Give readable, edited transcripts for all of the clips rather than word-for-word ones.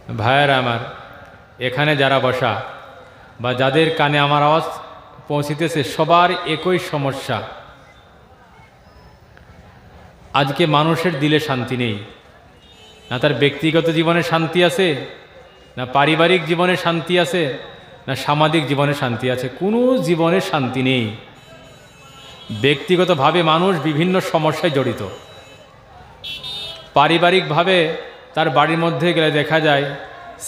ভাইয়েরা আমার, এখানে যারা বসা বা যাদের কানে আমার আওয়াজ পৌঁছিতেছে সবার একই সমস্যা। আজকে মানুষের দিলে শান্তি নেই, না তার ব্যক্তিগত জীবনে শান্তি আছে, না পারিবারিক জীবনে শান্তি আছে, না সামাজিক জীবনে শান্তি আছে। কোনো জীবনে শান্তি নেই। ব্যক্তিগতভাবে মানুষ বিভিন্ন সমস্যায় জড়িত। পারিবারিকভাবে তার বাড়ির মধ্যে গেলে দেখা যায়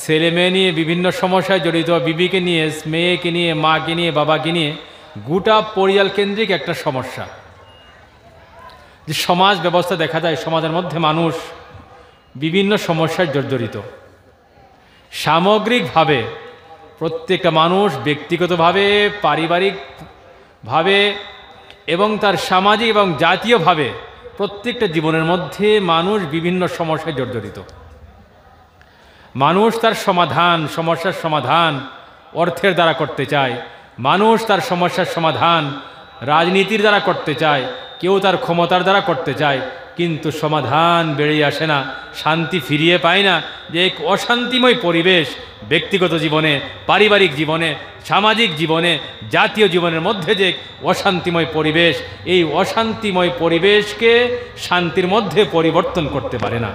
ছেলে মেয়ে নিয়ে বিভিন্ন সমস্যায় জড়িত, বিবিকে নিয়ে, মেয়েকে নিয়ে, মাকে নিয়ে, বাবাকে নিয়ে, গোটা পরিয়াল কেন্দ্রিক একটা সমস্যা। যে সমাজ ব্যবস্থা দেখা যায়, সমাজের মধ্যে মানুষ বিভিন্ন সমস্যায় জর্জরিত। সামগ্রিকভাবে প্রত্যেকটা মানুষ ব্যক্তিগতভাবে, পারিবারিকভাবে এবং তার সামাজিক এবং জাতীয়ভাবে প্রত্যেকটা জীবনের মধ্যে মানুষ বিভিন্ন সমস্যায় জর্জরিত। মানুষ তার সমস্যার সমাধান অর্থের দ্বারা করতে চায়, মানুষ তার সমস্যার সমাধান রাজনীতির দ্বারা করতে চায়, কেউ তার ক্ষমতার দ্বারা করতে চায়, কিন্তু সমাধান বেরিয়ে আসে না, শান্তি ফিরিয়ে পায় না। যে এক অশান্তিময় পরিবেশ ব্যক্তিগত জীবনে, পারিবারিক জীবনে, সামাজিক জীবনে, জাতীয় জীবনের মধ্যে যে অশান্তিময় পরিবেশ, এই অশান্তিময় পরিবেশকে শান্তির মধ্যে পরিবর্তন করতে পারে না।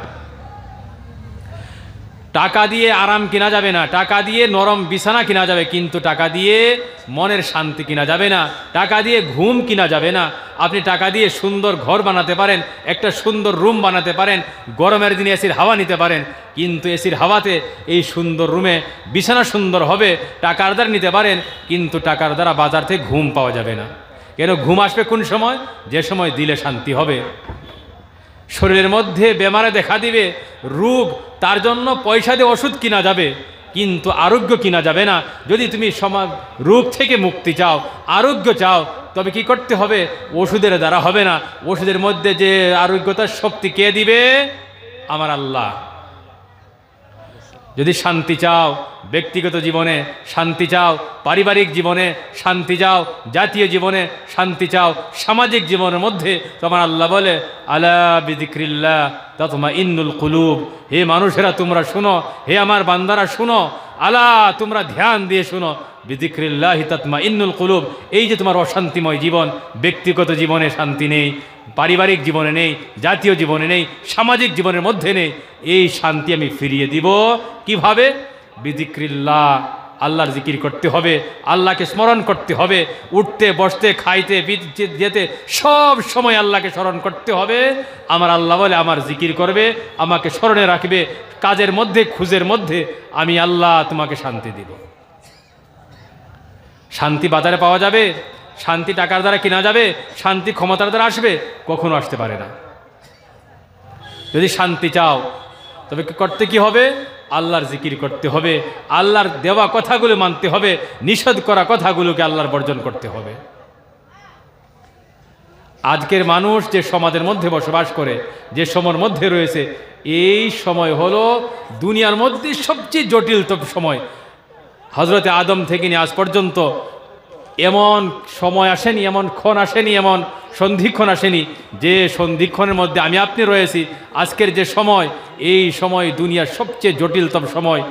টাকা দিয়ে আরাম কিনা যাবে না, টাকা দিয়ে নরম বিছানা কিনা যাবে, কিন্তু টাকা দিয়ে মনের শান্তি কিনা যাবে না, টাকা দিয়ে ঘুম কিনা যাবে না। আপনি টাকা দিয়ে সুন্দর ঘর বানাতে পারেন, একটা সুন্দর রুম বানাতে পারেন, গরমের দিনে এসির হাওয়া নিতে পারেন, কিন্তু এসির হাওয়াতে এই সুন্দর রুমে বিছানা সুন্দর হবে, টাকার দ্বারা নিতে পারেন, কিন্তু টাকার দ্বারা বাজার থেকে ঘুম পাওয়া যাবে না। কেন? ঘুম আসবে কোন সময়? যে সময় দিলে শান্তি হবে। শরীরের মধ্যে বেমারে দেখা দিবে, রোগ, তার জন্য পয়সা দিয়ে ওষুধ কিনা যাবে, কিন্তু আরোগ্য কিনা যাবে না। যদি তুমি রোগ থেকে মুক্তি চাও, আরোগ্য চাও, তবে কি করতে হবে? ওষুধের দ্বারা হবে না। ওষুধের মধ্যে যে আরোগ্যতার শক্তি কে দিবে? আমার আল্লাহ। যদি শান্তি চাও ব্যক্তিগত জীবনে, শান্তি চাও পারিবারিক জীবনে, শান্তি চাও জাতীয় জীবনে, শান্তি চাও সামাজিক জীবনের মধ্যে, তোমার আল্লাহ বলে আলা বিযিক্রিল্লাহ তাতমাইন্নুল কুলুব। হে মানুষেরা তোমরা শুনো, হে আমার বান্দারা শুনো, আলা তোমরা ধ্যান দিয়ে শুনো, বিযিক্রিল্লাহি তাতমাইন্নুল কুলুব। এই যে তোমার অশান্তিময় জীবন, ব্যক্তিগত জীবনে শান্তি নেই, পারিবারিক জীবনে নেই, জাতীয় জীবনে নেই, সামাজিক জীবনের মধ্যে নেই, এই শান্তি আমি ফিরিয়ে দিব কিভাবে? বিযিক্রিল্লাহ, আল্লাহর জিকির করতে হবে, আল্লাহকে স্মরণ করতে হবে, উঠতে বসতে খাইতে যেতে সব সময় আল্লাহকে স্মরণ করতে হবে। আমার আল্লাহ বলে আমার জিকির করবে, আমাকে স্মরণে রাখবে, কাজের মধ্যে খুঁজের মধ্যে আমি আল্লাহ তোমাকে শান্তি দিব। শান্তি বাজারে পাওয়া যাবে? শান্তি টাকার দ্বারা কেনা যাবে? শান্তি ক্ষমতার দ্বারা আসবে? কখনো আসতে পারে না। যদি শান্তি চাও তবে করতে কি হবে? আল্লাহর জিকির করতে হবে, আল্লাহর দেওয়া কথাগুলো মানতে হবে, নিষেধ করা কথাগুলোকে আল্লাহর বর্জন করতে হবে। আজকের মানুষ যে সমাজের মধ্যে বসবাস করে, যে সময়ের মধ্যে রয়েছে, এই সময় হলো দুনিয়ার মধ্যে সবচেয়ে জটিলতম সময়। হযরতে আদম থেকে নিয়ে আজ পর্যন্ত এমন সময় আসেনি, এমন ক্ষণ আসেনি, এমন সন্ধিক্ষণ আসেনি যে সন্ধিক্ষণের মধ্যে আমি আপনি রয়েছি। আজকের যে সময়, এই সময় দুনিয়ার সবচেয়ে জটিলতম সময়।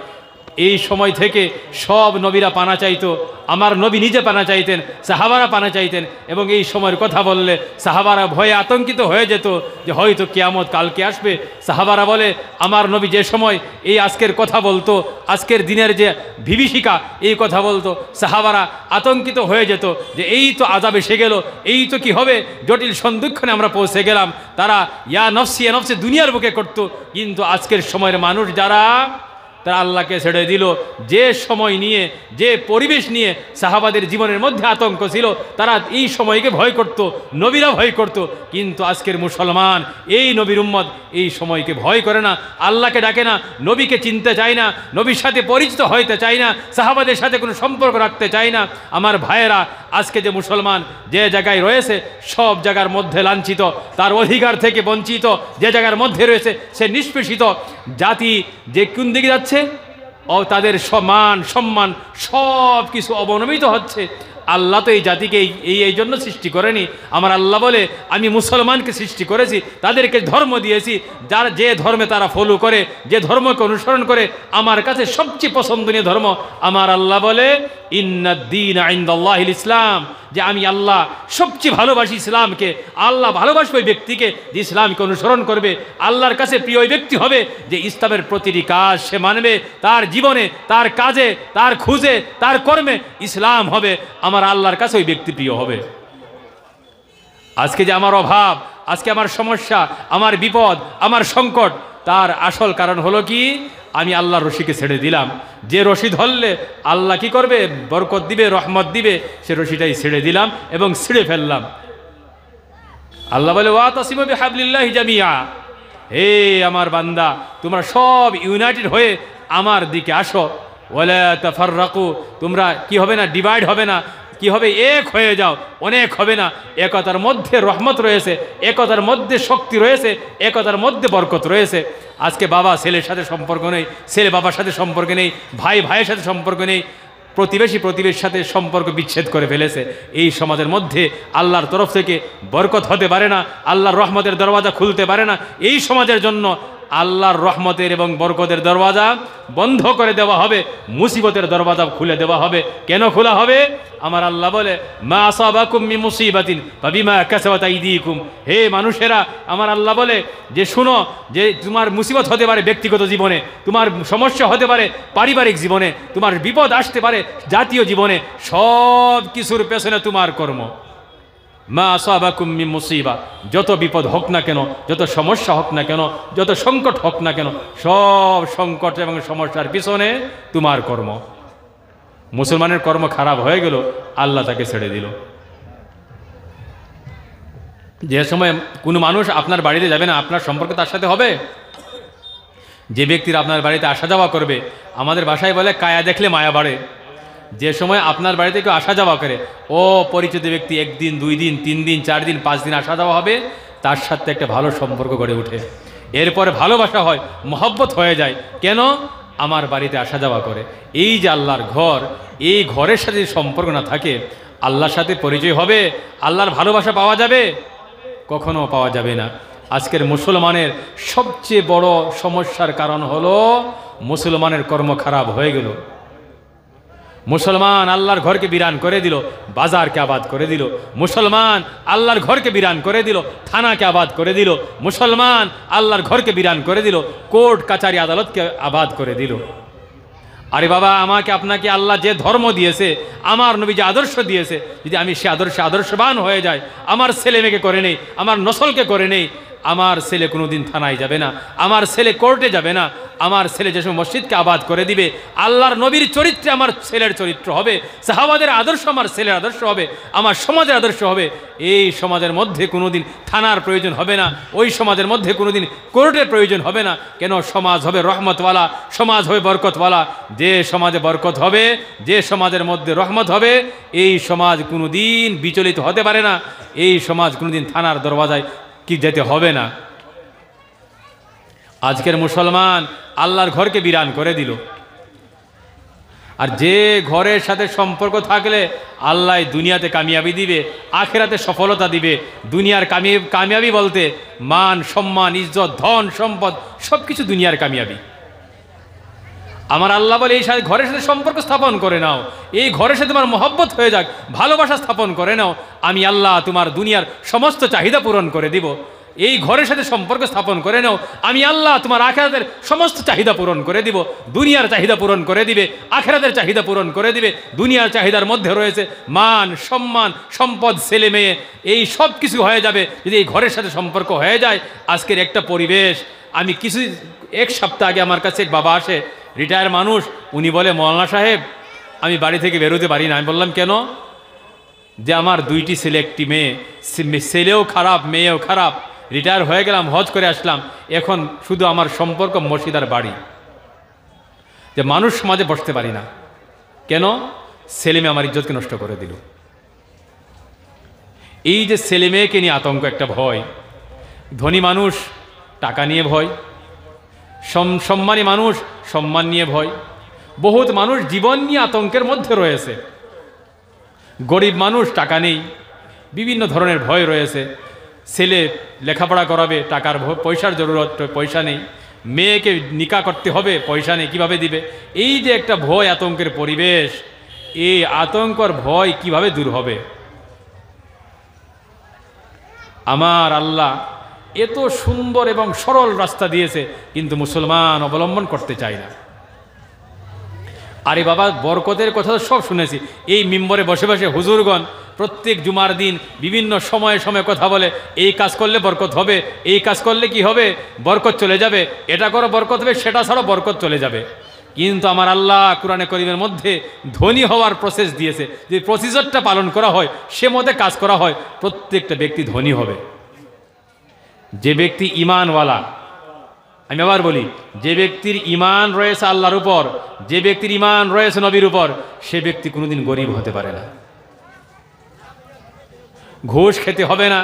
এই সময় থেকে সব নবীরা পানা চাইতো, আমার নবী নিজে পানা চাইতেন, সাহাবারা পানা চাইতেন, এবং এই সময়ের কথা বললে সাহাবারা ভয়ে আতঙ্কিত হয়ে যেত যে হয়তো কিয়ামত কালকে আসবে। সাহাবারা বলে আমার নবী যে সময় এই আজকের কথা বলতো, আজকের দিনের যে বিভীষিকা এই কথা বলতো, সাহাবারা আতঙ্কিত হয়ে যেত যে এই তো আযাব এসে গেল, এই তো কি হবে, জটিল সন্ধিক্ষণে আমরা পৌঁছে গেলাম। তারা ইয়া নফসি ইয়া নফসি দুনিয়ার বুকে করতো, কিন্তু আজকের সময়ের মানুষ যারা, তারা আল্লাহকে ছেড়ে দিল। যে সময় নিয়ে, যে পরিবেশ নিয়ে সাহাবাদের জীবনের মধ্যে আতঙ্ক ছিল, তারা এই সময়কে ভয় করত, নবীরা ভয় করত, কিন্তু আজকের মুসলমান এই নবীর উম্মত এই সময়কে ভয় করে না, আল্লাহকে ডাকে না, নবীকে চিনতে চায় না, নবীর সাথে পরিচিত হইতে চায় না, সাহাবাদের সাথে কোনো সম্পর্ক রাখতে চায় না। আমার ভাইয়েরা, আজকে যে মুসলমান যে জায়গায় রয়েছে, সব জায়গার মধ্যে লাঞ্ছিত, তার অধিকার থেকে বঞ্চিত, যে জায়গার মধ্যে রয়েছে সে নিষ্পেষিত। জাতি যে কোন দিকে যাচ্ছে, ও তাদের সম্মান সব কিছু অবনমিত হচ্ছে। আল্লাহ তো এই জাতিকে এই জন্য সৃষ্টি করেনি। আমার আল্লাহ বলে আমি মুসলমানকে সৃষ্টি করেছি, তাদেরকে ধর্ম দিয়েছি, যার যে ধর্মে তারা ফলো করে, যে ধর্মকে অনুসরণ করে আমার কাছে সবচেয়ে পছন্দনীয় ধর্ম। আমার আল্লাহ বলে ইন্নাদ-দীন ইনদাল্লাহিল ইসলাম, যে আমি আল্লাহ সবচেয়ে ভালোবাসি ইসলামকে। আল্লাহ ভালোবাসবে ওই ব্যক্তিকে যে ইসলামকে অনুসরণ করবে। আল্লাহর কাছে প্রিয় ওই ব্যক্তি হবে যে ইসলামের প্রতিটি কাজ সে মানবে, তার জীবনে, তার কাজে, তার খুঁজে, তার কর্মে ইসলাম হবে। আমার আল্লাহর কাছে ওই ব্যক্তি প্রিয় হবে। আজকে যে আমার অভাব, আজকে আমার সমস্যা, আমার বিপদ, আমার সংকট, তার আসল কারণ হলো কি, আমি আল্লাহর রশিকে ছেড়ে দিলাম। যে রশি ধরলে আল্লাহ কি করবে, বরকত দিবে, রহমত দিবে, সে রশিটাই ছেড়ে দিলাম এবং ছিঁড়ে ফেললাম। আল্লাহ বলে ওয়াতাসিমু বিহাবলিল্লাহি জামিয়া, হে আমার বান্দা, তোমরা সব ইউনাইটেড হয়ে আমার দিকে আসো। ওয়ালা তাফাররাকু, তোমরা কি হবে না, ডিভাইড হবে না, কি হবে, এক হয়ে যাও, অনেক হবে না। একতার মধ্যে রহমত রয়েছে, একতার মধ্যে শক্তি রয়েছে, একতার মধ্যে বরকত রয়েছে। আজকে বাবা ছেলের সাথে সম্পর্ক নেই, ছেলে বাবার সাথে সম্পর্ক নেই, ভাই ভাইয়ের সাথে সম্পর্ক নেই, প্রতিবেশী প্রতিবেশীর সাথে সম্পর্ক বিচ্ছেদ করে ফেলেছে। এই সমাজের মধ্যে আল্লাহর তরফ থেকে বরকত হতে পারে না, আল্লাহর রহমতের দরওয়াজা খুলতে পারে না। এই সমাজের জন্য আল্লাহর রহমতের এবং বরকতের দরওয়াজা বন্ধ করে দেওয়া হবে, মুসিবতের দরওয়াজা খুলে দেওয়া হবে। কেন খোলা হবে? আমার আল্লাহ বলে মা আসাবাকুম মিন মুসিবাতিন ফাবিমা কাসাবাত আইদিকুম, হে মানুষেরা, আমার আল্লাহ বলে যে শুনো, যে তোমার মুসিবত হতে পারে ব্যক্তিগত জীবনে, তোমার সমস্যা হতে পারে পারিবারিক জীবনে, তোমার বিপদ আসতে পারে জাতীয় জীবনে, সব কিছুর পেছনে তোমার কর্ম। মা আসাবাকুম মিন মুসিবা, যত বিপদ হোক না কেন, যত সমস্যা হোক না কেন, যত সংকট হোক না কেন, সব সংকট এবং সমস্যার পিছনে তোমার কর্ম। মুসলমানের কর্ম খারাপ হয়ে গেল, আল্লাহ তাকে ছেড়ে দিল। যে সময় কোনো মানুষ আপনার বাড়িতে যাবে না, আপনার সম্পর্ক তার সাথে হবে। যে ব্যক্তির আপনার বাড়িতে আসা যাওয়া করবে, আমাদের বাসায় বলে কায়া দেখলে মায়া বাড়ে। যে সময় আপনার বাড়িতে কেউ আসা যাওয়া করে, ও পরিচিত ব্যক্তি, একদিন, 2 দিন, 3 দিন, 4 দিন, 5 দিন আসা যাওয়া হবে, তার সাথে একটা ভালো সম্পর্ক গড়ে ওঠে। এরপরে ভালোবাসা হয়, মহব্বত হয়ে যায়। কেন? আমার বাড়িতে আসা যাওয়া করে। এই যে আল্লাহর ঘর, এই ঘরের সাথে সম্পর্ক না থাকে, আল্লাহর সাথে পরিচয় হবে, আল্লাহর ভালোবাসা পাওয়া যাবে? কখনো পাওয়া যাবে না। আজকের মুসলমানের সবচেয়ে বড় সমস্যার কারণ হলো মুসলমানের কর্ম খারাপ হয়ে গেল। মুসলমান আল্লাহর ঘরকে বিরান করে দিল, বাজারকে আবাদ করে দিল। মুসলমান আল্লাহর ঘরকে বিরান করে দিল, থানাকে আবাদ করে দিল। মুসলমান আল্লাহর ঘরকে বিরান করে দিল, কোর্ট কাচারি আদালতকে আবাদ করে দিল। আরে বাবা, আমাকে আপনাকে আল্লাহ যে ধর্ম দিয়েছে, আমার নবী যে আদর্শ দিয়েছে, যদি আমি সে আদর্শবান হয়ে যাই, আমার ছেলে মেয়েকে করে নেই, আমার নসলকে করে নেই, আমার ছেলে কোনোদিন থানায় যাবে না, আমার ছেলে কোর্টে যাবে না, আমার ছেলে যেসব মসজিদকে আবাদ করে দিবে, আল্লাহর নবীর চরিত্রে আমার ছেলের চরিত্র হবে, সাহাবাদের আদর্শ আমার ছেলের আদর্শ হবে, আমার সমাজের আদর্শ হবে। এই সমাজের মধ্যে কোনোদিন থানার প্রয়োজন হবে না, ওই সমাজের মধ্যে কোনোদিন কোর্টের প্রয়োজন হবে না। কেন? সমাজ হবে রহমতওয়ালা, সমাজ হবে বরকতওয়ালা। যে সমাজে বরকত হবে, যে সমাজের মধ্যে রহমত হবে, এই সমাজ কোনোদিন বিচলিত হতে পারে না। এই সমাজ কোনোদিন থানার দরওয়াজায় কি যেতে হবে না। আজকের মুসলমান আল্লাহর ঘরকে বিরান করে দিল। আর যে ঘরের সাথে সম্পর্ক থাকলে আল্লাহ দুনিয়াতে কামিয়াবি দিবে, আখেরাতে সফলতা দিবে। দুনিয়ার কামিয়াবি বলতে মান, সম্মান, ইজ্জত, ধন, সম্পদ, সব কিছু দুনিয়ার কামিয়াবি। আমার আল্লাহ বলে এই ঘরের সাথে সম্পর্ক স্থাপন করে নাও, এই ঘরের সাথে তোমার মহব্বত হয়ে যাক, ভালোবাসা স্থাপন করে নাও, আমি আল্লাহ তোমার দুনিয়ার সমস্ত চাহিদা পূরণ করে দিব। এই ঘরের সাথে সম্পর্ক স্থাপন করে নাও, আমি আল্লাহ তোমার আখেরাতের সমস্ত চাহিদা পূরণ করে দিব। দুনিয়ার চাহিদা পূরণ করে দিবে, আখেরাতের চাহিদা পূরণ করে দিবে। দুনিয়ার চাহিদার মধ্যে রয়েছে মান, সম্মান, সম্পদ, ছেলে মেয়ে, এই সব কিছু হয়ে যাবে যদি এই ঘরের সাথে সম্পর্ক হয়ে যায়। আজকের একটা পরিবেশ, আমি এক সপ্তাহ আগে আমার কাছে এক বাবা আসে, রিটায়ার মানুষ, উনি বলে মৌলানা সাহেব আমি বাড়ি থেকে বেরোতে পারি না। আমি বললাম কেন? যে আমার 2টি ছেলে, 1টি মেয়ে, ছেলেও খারাপ, মেয়েও খারাপ, রিটায়ার হয়ে গেলাম, হজ করে আসলাম, এখন শুধু আমার সম্পর্ক মসজিদ আর বাড়ি। যে মানুষ সমাজে বসতে পারি না। কেন? ছেলে মেয়ে আমার ইজ্জতকে নষ্ট করে দিল। এই যে ছেলে মেয়েকে নিয়ে আতঙ্ক, একটা ভয়। ধনী মানুষ টাকা নিয়ে ভয়, সম্মানী মানুষ সম্মান নিয়ে ভয়, বহুত মানুষ জীবন নিয়ে আতঙ্কের মধ্যে রয়েছে। গরিব মানুষ, টাকা নেই, বিভিন্ন ধরনের ভয় রয়েছে। ছেলে লেখাপড়া করাবে, টাকার পয়সার জরুরত, পয়সা নেই। মেয়েকে নিকাহ করতে হবে, পয়সা নেই, কীভাবে দিবে? এই যে একটা ভয় আতঙ্কের পরিবেশ, এই আতঙ্কর ভয় কিভাবে দূর হবে? আমার আল্লাহ এত সুন্দর এবং সরল রাস্তা দিয়েছে, কিন্তু মুসলমান অবলম্বন করতে চায় না। আরে বাবা, বরকতের কথা তো সব শুনেছি। এই মিম্বরে বসে বসে হুজুরগণ প্রত্যেক জুমার দিন বিভিন্ন সময়ে সময়ে কথা বলে, এই কাজ করলে বরকত হবে, এই কাজ করলে কি হবে, বরকত চলে যাবে, এটা করো বরকত হবে, সেটা ছাড়া বরকত চলে যাবে। কিন্তু আমার আল্লাহ কোরআনে করিমের মধ্যে ধনী হওয়ার প্রসেস দিয়েছে। যে প্রসিজারটা পালন করা হয়, সে মধ্যে কাজ করা হয়, প্রত্যেকটা ব্যক্তি ধনী হবে। যে ব্যক্তি ঈমানওয়ালা, আমি আবার বলি, যে ব্যক্তির ঈমান রয়েছে আল্লাহর উপর, যে ব্যক্তির ঈমান রয়েছে নবীর উপর, সে ব্যক্তি কোনোদিন গরিব হতে পারে না। ঘুষ খেতে হবে না,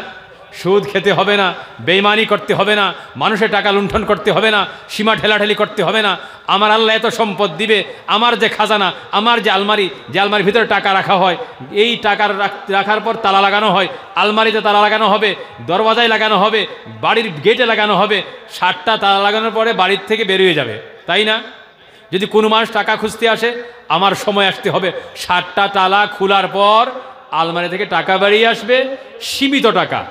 সুদ খেতে হবে না, বেঈমানি করতে হবে না, মানুষের টাকা লুণ্ঠন করতে হবে না, সীমা ঠেলাঠেলি করতে হবে না। আমার আল্লাহ এত সম্পদ দিবে, আমার যে খাজানা, আমার যে আলমারির ভিতরে টাকা রাখা হয়, এই টাকা রাখার পর তালা লাগানো হয়, আলমারিতে তালা লাগানো হবে, দরওয়াজায় লাগানো হবে, বাড়ির গেটে লাগানো হবে। 7টা তালা লাগানোর পরে বাড়ির থেকে বেরিয়ে যাবে, তাই না? যদি কোনো মানুষ টাকা খুঁজতে আসে, আমার সময় আসতে হবে, 7টা তালা খোলার পর আলমারি থেকে টাকা বেরিয়ে আসবে, সীমিত টাকা।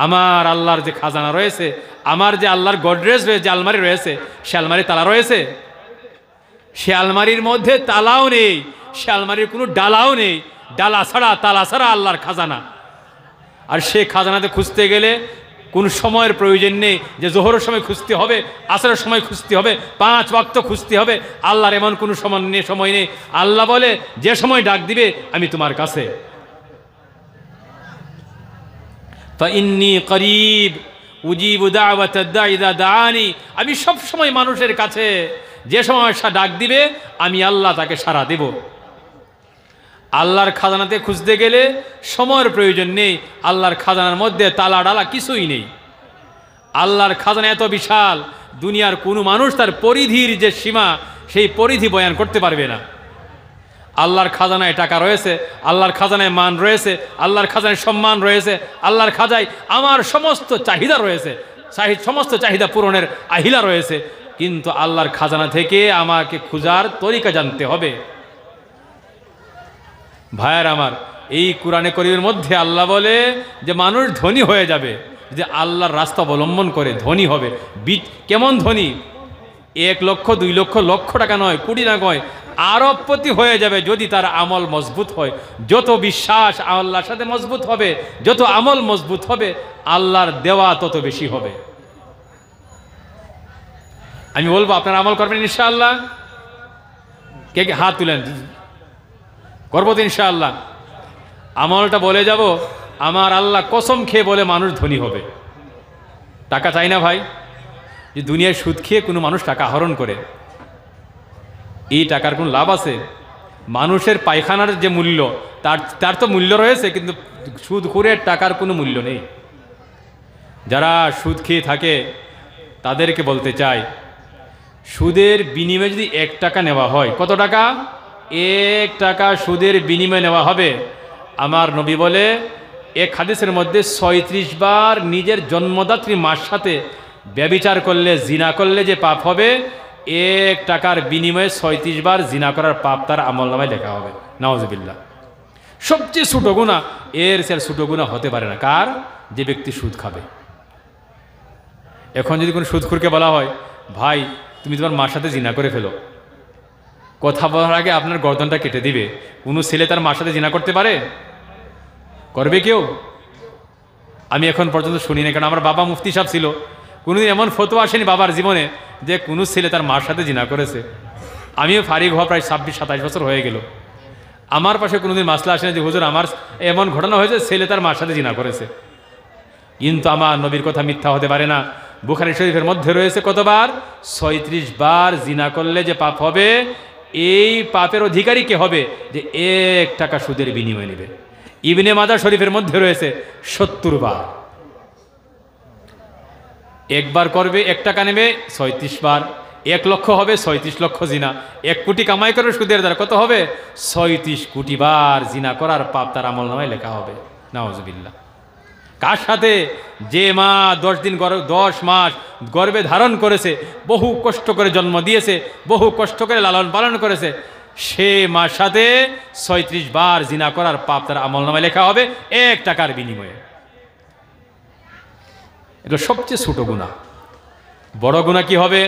আমার আল্লাহর যে খাজানা রয়েছে, আমার যে আল্লাহর গডরেজ রয়েছে, যে আলমারি রয়েছে, সে আলমারি তালা রয়েছে? সে আলমারির মধ্যে তালাও নেই, সে আলমারির কোনো ডালাও নেই। ডালা ছাড়া, তালা ছাড়া আল্লাহর খাজানা। আর সে খাজানাতে খুঁজতে গেলে কোন সময়ের প্রয়োজন নেই যে জোহরের সময় খুঁজতে হবে, আসরের সময় খুঁজতে হবে, 5 ওয়াক্ত খুঁজতে হবে। আল্লাহর এমন কোনো সময় নেই। আল্লাহ বলে, যে সময় ডাক দিবে আমি তোমার কাছে। ফাইন্নী করিব উজিবু দাওয়াতাদ দাঈ ইযা দাআনি, আমি সব সময় মানুষের কাছে, যে সময় সে ডাক দিবে আমি আল্লাহ তাকে সাড়া দেব। আল্লাহর খাজানাতে খুঁজতে গেলে সময়ের প্রয়োজন নেই। আল্লাহর খাজানার মধ্যে তালা ডালা কিছুই নেই। আল্লাহর খাজানা এত বিশাল, দুনিয়ার কোনো মানুষ তার পরিধির যে সীমা, সেই পরিধি বয়ান করতে পারবে না। আল্লাহর খাজানায় টাকা রয়েছে, আল্লাহর খাজানায় মান রয়েছে, আল্লাহর খাজানায় সম্মান রয়েছে, আল্লাহর খাজায় আমার সমস্ত চাহিদা রয়েছে, সমস্ত চাহিদা পূরণের আহিলা রয়েছে। কিন্তু আল্লাহর খাজানা থেকে আমাকে খোঁজার তরিকা জানতে হবে। ভাইয়ার আমার, এই কোরআনে করিমের মধ্যে আল্লাহ বলে যে মানুষ ধনী হয়ে যাবে, যে আল্লাহর রাস্তা অবলম্বন করে ধনী হবে। কেমন ধনী? 1 লক্ষ 2 লক্ষ লক্ষ টাকা নয়, কোটি টাকা নয়, আরবপতি হয়ে যাবে যদি তার আমল মজবুত হয়। যত বিশ্বাস আল্লাহর সাথে মজবুত হবে, যত আমল মজবুত হবে, আল্লাহর দেওয়া তত বেশি হবে। আমি বলবো আপনারা আমল করবেন ইনশাআল্লাহ? কে কে হাত তুলেন? করবো তো ইনশাআল্লাহ। আমলটা বলে যাব, আমার আল্লাহ কসম খেয়ে বলে মানুষ ধনী হবে। টাকা চাই না ভাই, যে দুনিয়ায় সুদ খেয়ে কোনো মানুষ টাকা আহরণ করে, এই টাকার কোনো লাভ আছে? মানুষের পায়খানার যে মূল্য, তার তো মূল্য রয়েছে, কিন্তু সুদখোরের টাকার কোনো মূল্য নেই। যারা সুদ খেয়ে থাকে তাদেরকে বলতে চাই, সুদের বিনিময়ে যদি 1 টাকা নেওয়া হয়, কত টাকা? 1 টাকা সুদের বিনিময়ে নেওয়া হবে। আমার নবী বলে, এক হাদিসের মধ্যে 36 বার নিজের জন্মদাত্রী মার সাথে ব্যভিচার করলে, জিনা করলে যে পাপ হবে, 1 টাকার বিনিময়ে 36 বার জিনা করার পাপ তার আমলনামায় লেখা হবে। নাউজুবিল্লাহ। সবচেয়ে ছোট গুনাহ, এর চেয়ে ছোট গুনাহ হতে পারে না। কার? যে ব্যক্তি সুদ খাবে। এখন যদি কোনো সুদখোরকে বলা হয়, ভাই তুমি তোমার মার সাথে জিনা করে ফেলো, কথা বলার আগে আপনার গর্দনটা কেটে দিবে। কোনো ছেলে তার মার সাথে জিনা করতে পারে? করবে কেউ? আমি এখন পর্যন্ত শুনি না, কারণ আমার বাবা মুফতি সাহেব ছিল, কোনোদিন এমন ফতোয়া আসেনি বাবার জীবনে যে কোনো ছেলে তার মার সাথে জিনা করেছে। আমিও ফারিগ হওয়া প্রায় 26-27 বছর হয়ে গেল, আমার পাশে কোনোদিন মাসলা আসেনি যে হুজুর আমার এমন ঘটনা হয়েছে ছেলে তার মার সাথে জিনা করেছে। কিন্তু আমার নবীর কথা মিথ্যা হতে পারে না। বুখারী শরীফের মধ্যে রয়েছে কতবার? 36 বার জিনা করলে যে পাপ হবে, এই পাপের অধিকারী কে হবে? যে 1 টাকা সুদের বিনিময়ে নেবে। ইবনে মাজাহ শরীফের মধ্যে রয়েছে 70 বার। একবার করবে 1 টাকা নেবে 36 বার, 1 লক্ষ হবে 36 লক্ষ জিনা। 1 কোটি কামাই করে সুদের দ্বারা কত হবে? 36 কোটি বার জিনা করার পাপ তার আমল নামায় লেখা হবে। নাউজুবিল্লাহ। কার সাথে? যে মা 10 মাস গর্ভে ধারণ করেছে, বহু কষ্ট করে জন্ম দিয়েছে, বহু কষ্ট করে লালন পালন করেছে, সে মার সাথে 36 বার জিনা করার পাপ তার আমল নামায় লেখা হবে 1 টাকার বিনিময়ে। এটা সবচেয়ে ছোট গুনাহ। বড় গুনাহ কি হবে?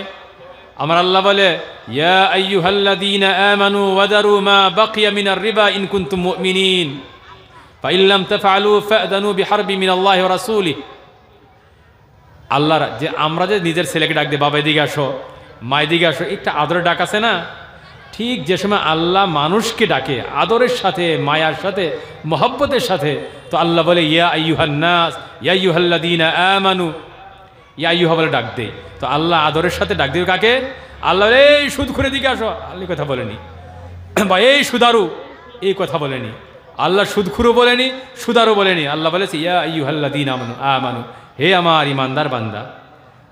আমার আল্লাহ বলে, ইয়া আইয়ুহাল্লাযীনা আমানু ওয়াদারু মা বাকিয়া মিনার রিবা ইন কুনতুম মুমিনিন ফাইন লাম তাফআলু ফা'যানু বিহারবি মিনাল্লাহি ওয়া রাসূলিহি। আল্লাহর যে আমরা যে নিজের ছেলেকে ডাক দিই, বাবা এদিকে আসো, মা এদিকে আসো, একটা আদরের ডাক আছে না? ঠিক যে সময় আল্লাহ মানুষকে ডাকে আদরের সাথে, মায়ার সাথে, মহব্বতের সাথে, তো আল্লাহ বলে ইয়া আইয়ুহান নাস, ইয়া আইয়ুহাল্লাযীনা আমানু, ইয়া আইয়ুহা বলে ডাক দেয়। তো আল্লাহ আদরের সাথে ডাক দিবে কাকে? আল্লাহ এই সুদখোরের দিকে আসো, আল্লাহ কথা বলেনি, বা এই সুদারু এই কথা বলেনি। আল্লাহ সুদখুরও বলেনি, সুদারও বলেনি। আল্লাহ বলেছে ইয়া আইয়ুহাল্লাযীনা আমানু, হে আমার ইমানদার বান্দা।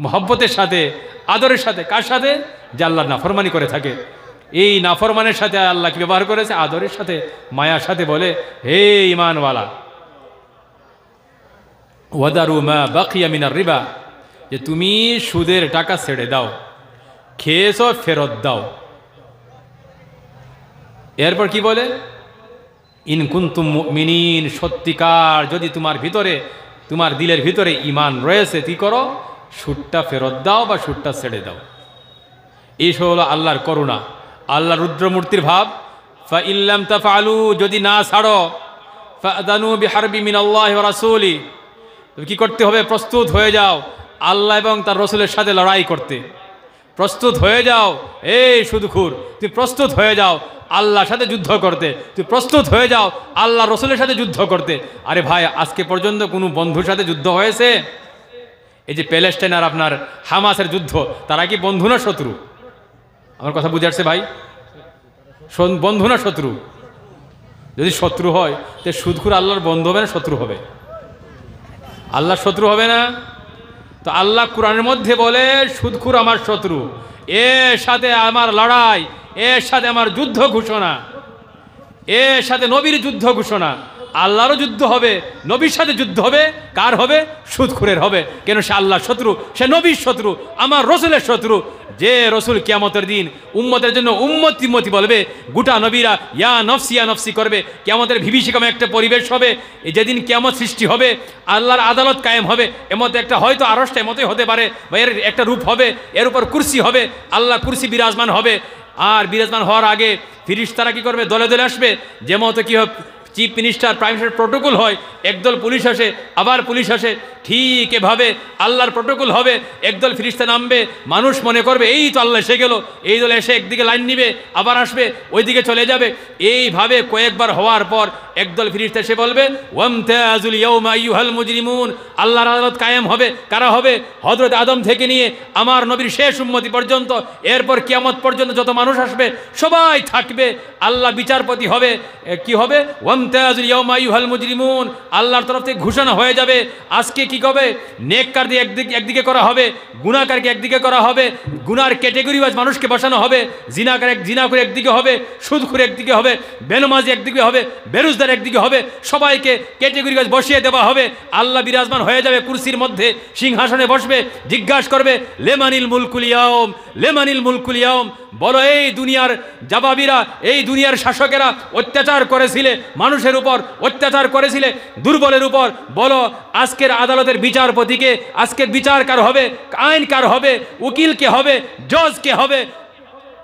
মহব্বতের সাথে, আদরের সাথে। কার সাথে? যে আল্লাহর নাফরমানি করে থাকে। এই নাফরমানের সাথে আল্লাহ কি ব্যবহার করেছে? আদরের সাথে, মায়ার সাথে বলে, হে ঈমানওয়ালা, ওয়াদারু মা বাকিয়া মিনার রিবা, যে তুমি সুদের টাকা ছেড়ে দাও, খেয়েছো ফেরত দাও। এরপর কি বলে? ইন কুনতুম মুমিনিন, সত্যিকার যদি তোমার ভিতরে, তোমার দিলের ভিতরে ঈমান রয়েছে, কি করো? সুদটা ফেরত দাও বা সুদটা ছেড়ে দাও। এই হলো আল্লাহর করুণা, আল্লাহর রুদ্রমূর্তির ভাব। ফা ইল্লাম তাফআলু, যদি না ছাড়ো, ফা'যানু বিহারবি মিনাল্লাহি ওয়া রাসূলিহি, তুমি কি করতে হবে? প্রস্তুত হয়ে যাও আল্লাহ এবং তার রসুলের সাথে লড়াই করতে। প্রস্তুত হয়ে যাও, এই সুদখোর, তুমি প্রস্তুত হয়ে যাও আল্লাহর সাথে যুদ্ধ করতে। তুমি প্রস্তুত হয়ে যাও আল্লাহ রসুলের সাথে যুদ্ধ করতে। আরে ভাই, আজকে পর্যন্ত কোনো বন্ধুর সাথে যুদ্ধ হয়েছে? এই যে প্যালেস্টাইন আর আপনার হামাসের যুদ্ধ, তারা কি বন্ধু না শত্রু? আমার কথা বুঝে আসছে ভাই? বন্ধু না শত্রু? যদি শত্রু হয়, তো সুদখোর আল্লাহর বন্ধু হবে না শত্রু হবে? আল্লাহর শত্রু হবে না? তো আল্লাহ কোরআনের মধ্যে বলে সুদখোর আমার শত্রু, এর সাথে আমার লড়াই, এর সাথে আমার যুদ্ধ ঘোষণা, এর সাথে নবীর যুদ্ধ ঘোষণা। আল্লাহরও যুদ্ধ হবে, নবীর সাথে যুদ্ধ হবে। কার হবে? সুদখোরের হবে। কেন? সে আল্লাহর শত্রু, সে নবীর শত্রু, আমার রসুলের শত্রু। যে রসুল কিয়ামতের দিন উম্মতের জন্য উম্মতি বলবে, গোটা নবীরা ইয়া নফসি করবে, কিয়ামতের বিভীষিকাময় একটা পরিবেশ হবে। যেদিন কিয়ামত সৃষ্টি হবে, আল্লাহর আদালত কায়েম হবে। এর মধ্যে একটা হয়তো আরশটা এমতই হতে পারে, বা এর একটা রূপ হবে, এর উপর কুরসি হবে, আল্লাহ কুরসি বিরাজমান হবে। আর বিরাজমান হওয়ার আগে ফিরিস্তারা কি করবে? দলে দলে আসবে। যেমতো কি হবে, chief minister, prime minister protocol হয়, একদল পুলিশ আসে, আবার পুলিশ আসে, ঠিক এভাবে আল্লাহর প্রোটোকল হবে। একদল ফিরিস্তা নামবে, মানুষ মনে করবে এই তো আল্লাহ এসে গেল, এই দল এসে একদিকে লাইন নিবে, আবার আসবে, ওইদিকে চলে যাবে। এইভাবে কয়েকবার হওয়ার পর একদল ফিরিস্তা এসে বলবে, ওয়ামতাজুল ইয়াউমা আইয়ুহাল মুজরিমুন, আল্লাহর আদালত কায়েম হবে। কারা হবে? হযরত আদম থেকে নিয়ে আমার নবীর শেষ উম্মতি পর্যন্ত, এরপর কিয়ামত পর্যন্ত যত মানুষ আসবে সবাই থাকবে। আল্লাহ বিচারপতি হবে। কি হবে? ওয়ামতাজুল ইয়াউমা আইয়ুহাল মুজরিমুন, আল্লাহর তরফ থেকে ঘোষণা হয়ে যাবে, আজকে কি হবে? নেককার দিয়ে একদিকে করা হবে, গুনাহকারকে একদিকে করা হবে, গুনার ক্যাটেগরি ওয়াইজ মানুষকে বসানো হবে। জিনা করে একদিকে হবে, সুদখোর একদিকে হবে, বেনমাজি একদিকে হবে, বেরোজগার একদিকে হবে, সবাইকে ক্যাটেগরি ওয়াইজ বসিয়ে দেওয়া হবে। আল্লাহ বিরাজমান হয়ে যাবে কুরসির মধ্যে, সিংহাসনে বসবে, জিজ্ঞাসা করবে, লেমানিল মুলকুল ইয়াউম, লেমানিল মুলকুল ইয়াউম, বলো এই দুনিয়ার জাবাবিরা, এই দুনিয়ার শাসকেরা অত্যাচার করেছিলে মানুষের উপর, অত্যাচার করেছিলে দুর্বলের উপর, বলো আজকের আদালতের বিচারপতিকে, আজকের বিচার কার হবে, আইন কার হবে, উকিল কে হবে, জজ কে হবে?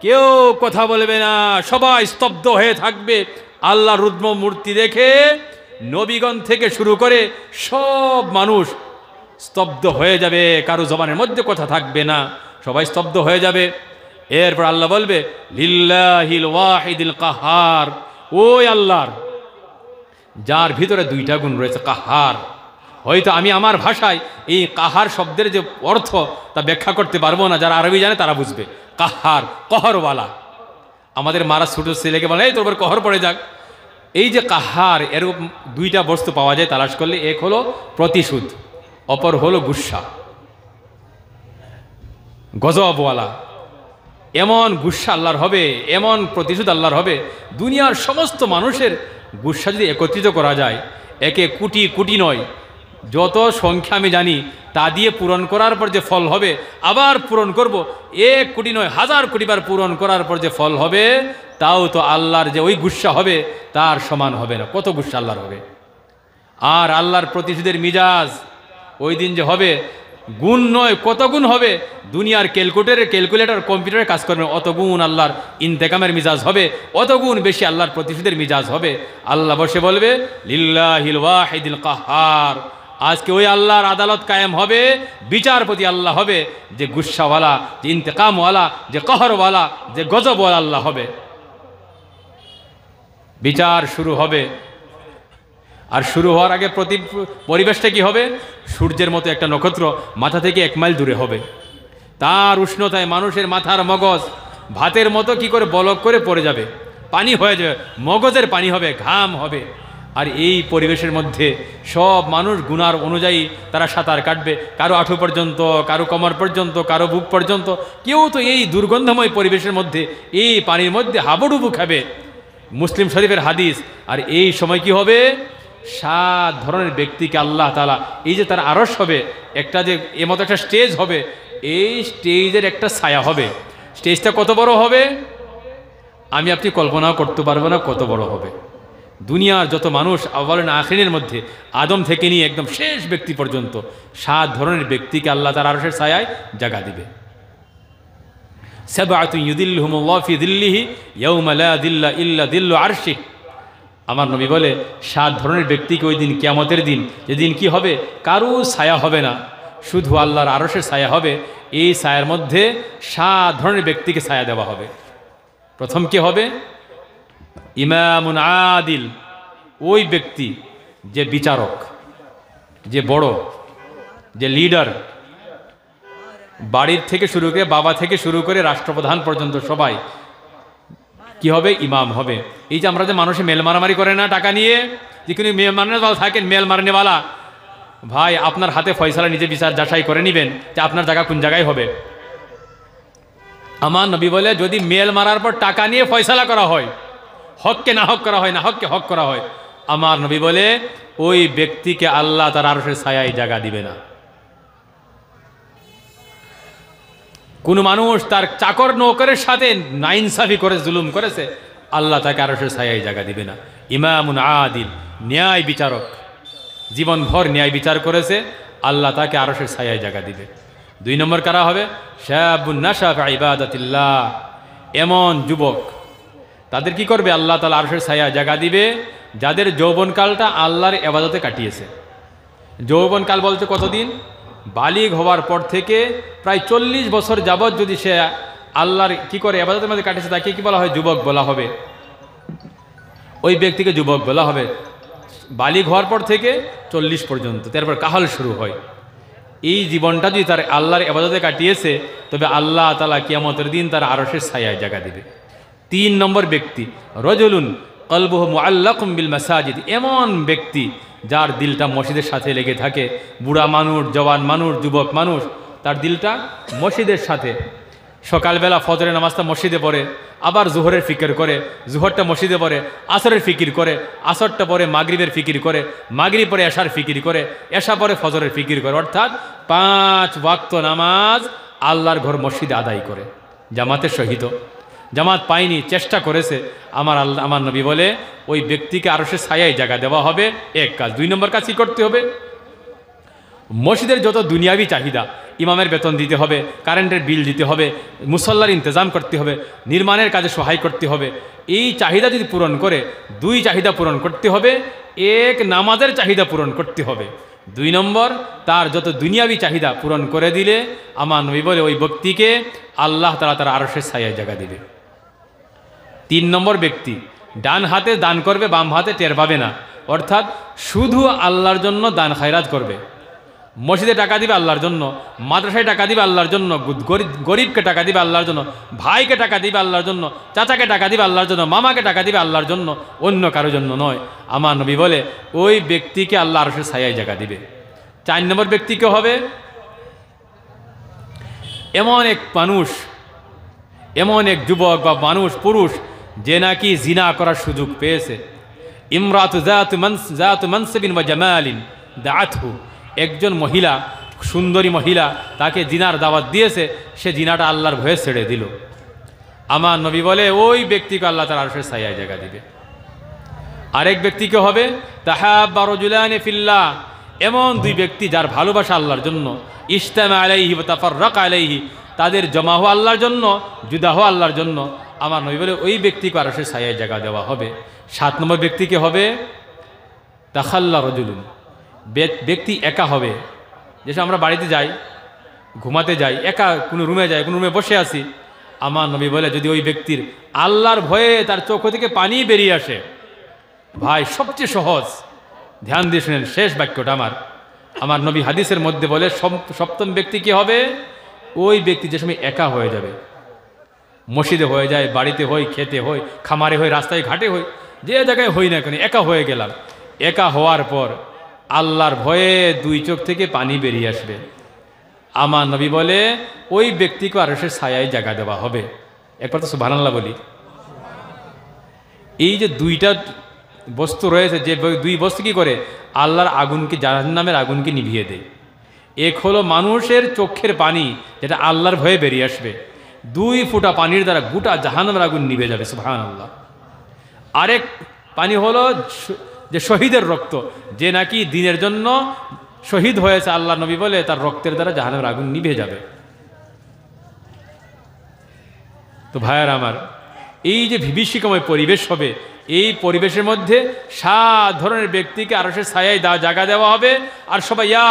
কেউ কথা বলবে না, সবাই স্তব্ধ হয়ে থাকবে। আল্লাহ রুদ্র মূর্তি দেখে নবীগণ থেকে শুরু করে সব মানুষ স্তব্ধ হয়ে যাবে, কারো জবানের মধ্যে কথা থাকবে না, সবাই স্তব্ধ হয়ে যাবে। এরপর আল্লাহ বলবে, লিল্লাহিল ওয়াহিদিল কাহার, ওই আল্লাহর যার ভিতরে 2টা গুণ রয়েছে, কাহার। হয়তো আমি আমার ভাষায় এই কাহার শব্দের যে অর্থ তা ব্যাখ্যা করতে পারবো না, যারা আরবি জানে তারা বুঝবে। কাহার, কহরওয়ালা। আমাদের মারা ছোট ছেলেকে বলে, এই তোর উপর কহর পড়ে যাক। এই যে কাহার, এরকম 2টা বস্তু পাওয়া যায় তালাশ করলে। এক হলো প্রতিশোধ, অপর হলো গুসা, গজবওয়ালা। এমন গুসা আল্লাহর হবে, এমন প্রতিশোধ আল্লাহর হবে, দুনিয়ার সমস্ত মানুষের গুসা যদি একত্রিত করা যায়, একে কোটি কোটি নয়, যত সংখ্যা আমি জানি তা দিয়ে পূরণ করার পর যে ফল হবে, আবার পূরণ করব, 1 কোটি নয় 1000 কোটি বার পূরণ করার পর যে ফল হবে, তাও তো আল্লাহর যে ওই গুসা হবে তার সমান হবে না। কত গুসা আল্লাহর হবে। আর আল্লাহর প্রতিশোধের মিজাজ ওই দিন যে হবে, গুণ নয় কত গুণ হবে, দুনিয়ার ক্যালকুলেটর কম্পিউটারে কাজ করবে, অত গুণ আল্লাহর ইন্তেকামের মিজাজ হবে, অত গুণ বেশি আল্লাহর প্রতিশোধের মিজাজ হবে। আল্লাহ বসে বলবে লিল্লাহিল ওয়াহিদিল কাহ্হার, আজকে ওই আল্লাহর আদালত কায়েম হবে, বিচারপতি আল্লাহ হবে, যে গুসাওয়ালা, যে ইন্তেকামওয়ালা, যে কহরওয়ালা, যে গজবওয়ালা আল্লাহ হবে। বিচার শুরু হবে। আর শুরু হওয়ার আগে পরিবেশটা কি হবে? সূর্যের মতো একটা নক্ষত্র মাথা থেকে 1 মাইল দূরে হবে। তার উষ্ণতায় মানুষের মাথার মগজ ভাতের মতো কি করে বলক করে পড়ে যাবে, পানি হয়ে যাবে, মগজের পানি হবে, ঘাম হবে। আর এই পরিবেশের মধ্যে সব মানুষ গুনার অনুযায়ী তারা সাঁতার কাটবে, কারো আঁঠু পর্যন্ত, কারো কোমর পর্যন্ত, কারো বুক পর্যন্ত। কেউ তো এই দুর্গন্ধময় পরিবেশের মধ্যে এই পানির মধ্যে হাবুডুবু খাবে। মুসলিম শরীফের হাদিস। আর এই সময় কি হবে? 7 ধরনের ব্যক্তিকে আল্লাহ তাআলা, এই যে তার আরশ হবে, একটা যে এমতো একটা স্টেজ হবে, এই স্টেজের একটা ছায়া হবে। স্টেজটা কত বড় হবে আমি আপনি কল্পনাও করতে পারবো না, কত বড় হবে। দুনিয়ার যত মানুষ আউয়ালুন আখিরিনের মধ্যে আদম থেকে নিয়ে একদম শেষ ব্যক্তি পর্যন্ত 7 ধরনের ব্যক্তিকে আল্লাহ তার আরশের ছায়ায় জায়গা দিবে। সাবআতুন ইউদিল্লুহুমুল্লাহু ফি যিল্লিহি ইয়াওমা লা যিল্লা ইল্লা যিল্লু আরশিহি। আমার নবী বলে 7 ধরনের ব্যক্তিকে ওই দিন, কিয়ামতের দিন, যেদিন কি হবে, কারো ছায়া হবে না, শুধু আল্লাহর আরশের ছায়া হবে। এই ছায়ার মধ্যে 7 ধরনের ব্যক্তিকে ছায়া দেওয়া হবে। প্রথম কি হবে? ইমামুন আদিল, ওই ব্যক্তি যে বিচারক, যে বড়, যে লিডার, বাড়ির থেকে শুরু করে, বাবা থেকে শুরু করে রাষ্ট্রপ্রধান পর্যন্ত সবাই কি হবে? ইমাম হবে। এই যে আমরা যে মানুষে মেল মারামারি করে না টাকা নিয়ে, যে কোনো মেল মারনেওয়ালা থাকেন, মেল মারনেওয়ালা ভাই, আপনার হাতে ফয়সালা নিজে বিচার যাচাই করে নেবেন যে আপনার জায়গা কোন জায়গায় হবে। আমার নবী বলে যদি মেল মারার পর টাকা নিয়ে ফয়সালা করা হয়, হককে না হক করা হয়, না হককে হক করা হয়, আমার নবী বলে ওই ব্যক্তিকে আল্লাহ তার আরশের ছায়ায় জায়গা দিবে না। কোন মানুষ তার চাকর নৌকরের সাথে নাইনসাফি করে, জুলুম করেছে, আল্লাহ তাকে আরশের ছায়ায় জায়গা দিবে না। ইমামুন আদিল, ন্যায় বিচারক, জীবনভর ন্যায় বিচার করেছে, আল্লাহ তাকে আরশের ছায়ায় জায়গা দিবে। 2 নম্বর কারা হবে? শাবুন নাশা ফি ইবাদাতিল্লাহ, এমন যুবক, তাদের কি করবে? আল্লাহ তাআলা আরশের ছায়ায় জায়গা দিবে, যাদের যৌবনকালটা আল্লাহর ইবাদতে কাটিয়েছে। যৌবনকাল বলতে কতদিন? বালিগ হওয়ার পর থেকে প্রায় 40 বছর যাবৎ যদি সে আল্লাহর কি করে ইবাদতের মধ্যে কাটিয়েছে, তাকে কি বলা হয়? যুবক বলা হবে। ওই ব্যক্তিকে যুবক বলা হবে। বালিগ হওয়ার পর থেকে 40 পর্যন্ত, তারপর কাহাল শুরু হয়। এই জীবনটা যদি তার আল্লাহর ইবাদতে কাটিয়েছে, তবে আল্লাহ তাআলা কিয়ামতের দিন তার আরশের ছায়ায় জায়গা দিবে। 3 নম্বর ব্যক্তি রজুলুন কলবুহু মুআল্লাকুম বিল মাসাজিদ, এমন ব্যক্তি যার দিলটা মসজিদের সাথে লেগে থাকে। বুড়া মানুষ, জওয়ান মানুষ, যুবক মানুষ, তার দিলটা মসজিদের সাথে। সকালবেলা ফজরের নামাজটা মসজিদে পড়ে, আবার জোহরের ফিকির করে, জোহরটা মসজিদে পড়ে, আসরের ফিকির করে, আসরটা পরে মাগরিবের ফিকির করে, মাগরিব পরে এশার ফিকির করে, এশা পরে ফজরের ফিকির করে। অর্থাৎ 5 ওয়াক্ত নামাজ আল্লাহর ঘর মসজিদে আদায় করে, জামাতের সহিত। জামাত পায়নি, চেষ্টা করেছে, আমার নবী বলে ওই ব্যক্তিকে আরশের ছায়ায় জায়গা দেওয়া হবে। এক কাজ। 2 নম্বর কাজ কি করতে হবে? মসজিদের যত দুনিয়াবি চাহিদা, ইমামের বেতন দিতে হবে, কারেন্টের বিল দিতে হবে, মুসল্লার ইন্তজাম করতে হবে, নির্মাণের কাজে সহায় করতে হবে। এই চাহিদা যদি পূরণ করে, 2 চাহিদা পূরণ করতে হবে। 1 নামাজের চাহিদা পূরণ করতে হবে। 2 নম্বর তার যত দুনিয়াবি চাহিদা পূরণ করে দিলে আমার নবী বলে ওই ব্যক্তিকে আল্লাহ তাআলা তার আরশের ছায়ায় জায়গা দিবে। 3 নম্বর ব্যক্তি ডান হাতে দান করবে, বাম হাতে টের পাবে না। অর্থাৎ শুধু আল্লাহর জন্য দান খায়রাত করবে। মসজিদে টাকা দিবে আল্লাহর জন্য, মাদ্রাসায় টাকা দিবে আল্লাহর জন্য, গরিবকে টাকা দিবে আল্লাহর জন্য, ভাইকে টাকা দিবে আল্লাহর জন্য, চাচাকে টাকা দিবে আল্লাহর জন্য, মামাকে টাকা দিবে আল্লাহর জন্য, অন্য কারোর জন্য নয়। আমার নবী বলে ওই ব্যক্তিকে আল্লাহ আরশের ছায়ায় জায়গা দিবে। 4 নম্বর ব্যক্তিকে হবে এমন এক মানুষ, এমন এক যুবক বা মানুষ পুরুষ যে নাকি জিনা করার সুযোগ পেয়েছে। ইমরাতু জাতু মানসিবিন ওয়া জামালিন দাআতহু, একজন মহিলা, সুন্দরী মহিলা তাকে জিনার দাওয়াত দিয়েছে, সে জিনাটা আল্লাহর ভয়ে ছেড়ে দিল। আমার নবী বলে ওই ব্যক্তিকে আল্লাহ তাআলা আরশের ছায়ায় জায়গা দিবে। আরেক ব্যক্তিকে হবে তাহাব্বা রাজুলানি ফিল্লাহ, এমন দুই ব্যক্তি যার ভালোবাসা আল্লাহর জন্য, ইজতামা আলাইহি ওয়া তাফাররাকা আলাইহি, তাদের জমা হওয়া আল্লাহর জন্য, জুদা হওয়া আল্লাহর জন্য। আমার নবী বলে ওই ব্যক্তিকে আরশের ছায়ায় জায়গা দেওয়া হবে। 7 নম্বর ব্যক্তিকে হবে তাখাল্লা রাজুলুন, ব্যক্তি একা হবে। যেসব আমরা বাড়িতে যাই, ঘুমাতে যাই, একা কোনো রুমে যাই, কোনো রুমে বসে আছি, আমার নবী বলে যদি ওই ব্যক্তির আল্লাহর ভয়ে তার চোখ থেকে পানি বেরিয়ে আসে, ভাই সবচেয়ে সহজ, ধ্যান দিয়ে শুনেন শেষ বাক্যটা আমার নবী হাদিসের মধ্যে বলে 7ম ব্যক্তি কি হবে? ওই ব্যক্তি যে সময় একা হয়ে যাবে, মসজিদে হয়ে যায়, বাড়িতে হই, খেতে হই, খামারে হই, রাস্তায় ঘাটে হই, যে জায়গায় হই না কেন, একা হয়ে গেলাম। একা হওয়ার পর আল্লাহর ভয়ে 2 চোখ থেকে পানি বেরিয়ে আসবে। আমার নবী বলে ওই ব্যক্তিকে আরশের ছায়ায় জায়গা দেওয়া হবে। একবার তো সুবহানাল্লাহ বলি। এই যে 2টা বস্তু রয়েছে, যে 2 বস্তু কি করে আল্লাহর আগুনকে, জাহান্নামের আগুনকে নিভিয়ে দেয়। এক হলো মানুষের চোখের পানি, যেটা আল্লাহর ভয়ে বেরিয়ে আসবে, 2 ফোঁটা পানির দ্বারা গোটা জাহান্নামের আগুন নিভে যাবে, সুবহানাল্লাহ। আরেক পানি হলো যে শহীদের রক্ত, যে নাকি দ্বীনের জন্য শহীদ হয়েছে, আল্লাহ নবী বলে তার রক্তের দ্বারা জাহান্নামের আগুন নিভে যাবে। তো ভাইয়ার আমার, এই যে বিভীষিকাময় পরিবেশ হবে, এই পরিবেশের মধ্যে 7 ধরনের ব্যক্তিকে আরশের ছায়ায় জায়গা দেওয়া হবে। আর সবাই ইয়া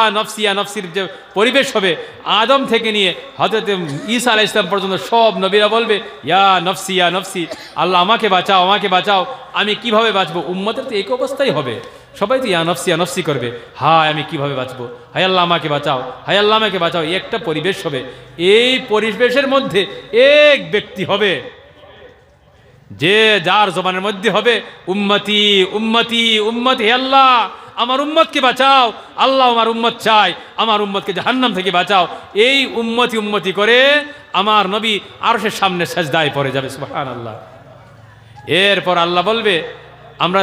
নফসির যে পরিবেশ হবে, আদম থেকে নিয়ে হযরত ঈসা আলাইহিস সালাম পর্যন্ত সব নবীরা বলবে ইয়া নফসি, আল্লাহ আমাকে বাঁচাও, আমাকে বাঁচাও। আমি কিভাবে বাঁচবো? উম্মতের তো এই অবস্থাই হবে, সবাই তো ইয়া নফসি করবে, হায় আমি কিভাবে বাঁচবো, হায় আল্লাহ আমাকে বাঁচাও, হায় আল্লাহ আমাকে বাঁচাও। একটা পরিবেশ হবে। এই পরিবেশের মধ্যে এক ব্যক্তি হবে যে যার জবানের মধ্যে হবে উম্মতি উম্মতি উম্মতি, হে আল্লাহ আমার উম্মতকে বাঁচাও, আল্লাহ আমার উম্মত চাই, আমার উম্মতকে জাহান্নাম থেকে বাঁচাও। এই উম্মতি উম্মতি করে আমার নবী আরশের সামনে সাজদায় পড়ে যাবে, সুবহানাল্লাহ। এরপর আল্লাহ বলবে, আমরা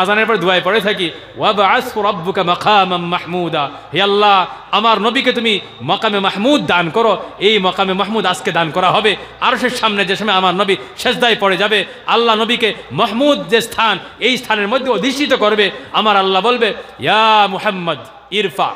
আজানের পর দুআয় পড়ে থাকি, ওয়াবআস রাব্বুকা মাকামাম মাহমুদা, হে আল্লাহ আমার নবীকে তুমি মাকামে মাহমুদ দান করো। এই মাকামে মাহমুদ আজকে দান করা হবে। আরশের সামনে যে সময় আমার নবী সেজদায় পড়ে যাবে, আল্লাহ নবীকে মাহমুদ যে স্থান, এই স্থানের মধ্যে অধিষ্ঠিত করবে। আমার আল্লাহ বলবে, ইয়া মুহাম্মদ ইরফা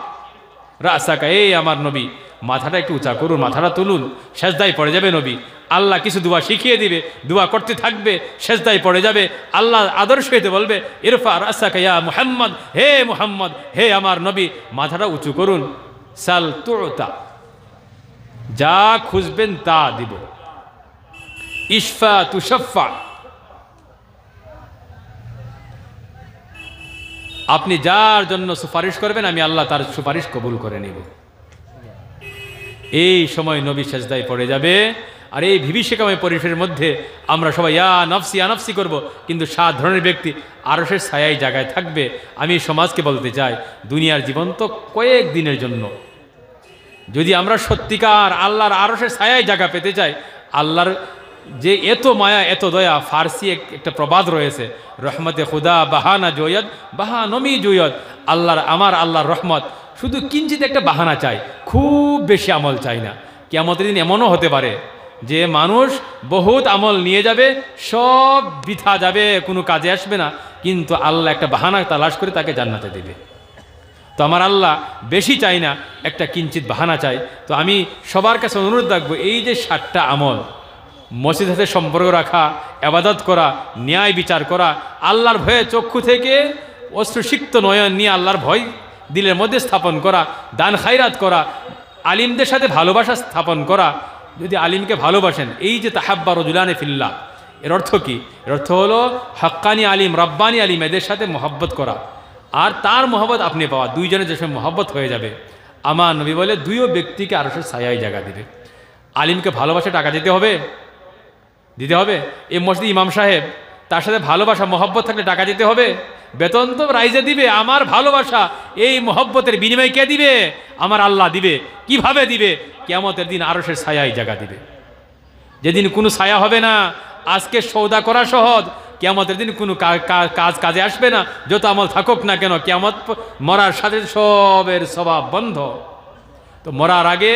রাসাকা, এই আমার নবী মাথাটা একটু উঁচা করুন, মাথাটা তুলুন। সেজদায় পড়ে যাবে নবী, আল্লাহ কিছু দোয়া শিখিয়ে দিবে, দোয়া করতে থাকবে, সেজদায় পড়ে যাবে। আল্লাহ আদর্শ হইতে বলবে, ইরফা রাসাকা ইয়া মুহাম্মদ, হে মুহাম্মদ, হে আমার নবী মাথাটা উঁচু করুন। সাল তুতা, যা খুঁজবেন তা দিব। ইশফা তুশাফা, আপনি যার জন্য সুপারিশ করবেন আমি আল্লাহ তার সুপারিশ কবুল করে নিব। এই সময় নবী সেজদায় পড়ে যাবে। আর এই বিভীষিকাময় পরিবেশের মধ্যে আমরা সবাই ইয়া নফসি করব, কিন্তু 7 ধরনের ব্যক্তি আরশের ছায়ায় জায়গায় থাকবে। আমি সমাজকে বলতে চাই, দুনিয়ার জীবন তো কয়েক দিনের জন্য। যদি আমরা সত্যিকার আল্লাহর আরশের ছায়ায় জায়গা পেতে চাই, আল্লাহর যে এত মায়া এত দয়া, ফার্সি একটা প্রবাদ রয়েছে, রহমতে খুদা বাহানা জয়দ বাহা নমি জয়দ। আল্লাহর রহমত শুধু কিঞ্চিত একটা বাহানা চাই, খুব বেশি আমল চাই না। কিয়ামতের দিন এমনও হতে পারে যে মানুষ বহুত আমল নিয়ে যাবে, সব বৃথা যাবে, কোনো কাজে আসবে না, কিন্তু আল্লাহ একটা বাহানা তালাশ করে তাকে জান্নাতে দেবে। তো আমার আল্লাহ বেশি চাই না, একটা কিঞ্চিত বাহানা চাই। তো আমি সবার কাছে অনুরোধ রাখবো, এই যে 7টা আমল, মসজিদের সাথে সম্পর্ক রাখা, ইবাদত করা, ন্যায় বিচার করা, আল্লাহর ভয়ে চক্ষু থেকে অশ্রুসিক্ত নয়ন নিয়ে আল্লাহর ভয় দিলের মধ্যে স্থাপন করা, দান খায়রাত করা, আলিমদের সাথে ভালোবাসা স্থাপন করা। যদি আলিমকে ভালোবাসেন, এই যে তাহাব্বা রাজুলানি ফিল্লাহ, এর অর্থ কি? এর অর্থ হলো হক্কানি আলিম, রব্বানি আলিম, এদের সাথে মহব্বত করা, আর তার মহব্বত আপনি পাওয়া। দুইজনের যে সময় মহব্বত হয়ে যাবে, আমার নবী বলে 2 ব্যক্তিকে আরশের ছায়ায় জায়গা দিবে। আলিমকে ভালোবাসা টাকা দিতে হবে, এই মসজিদ ইমাম সাহেব, তার সাথে ভালোবাসা মহব্বত থাকলে টাকা দিতে হবে? বেতন তো রাইজে দিবে। আমার ভালোবাসা, এই মহব্বতের বিনিময় কে দিবে? আমার আল্লাহ দিবে। কিভাবে দিবে? কিয়ামতের দিন আরশের ছায়ায় জায়গা দিবে। যেদিন কোনো ছায়া হবে না, আজকে সৌদা করা সহজ, কিয়ামতের দিন কোনো কাজে আসবে না, যত আমল থাকুক না কেন, কিয়ামত মরার সাথে সবের স্বভাব বন্ধ। তো মরার আগে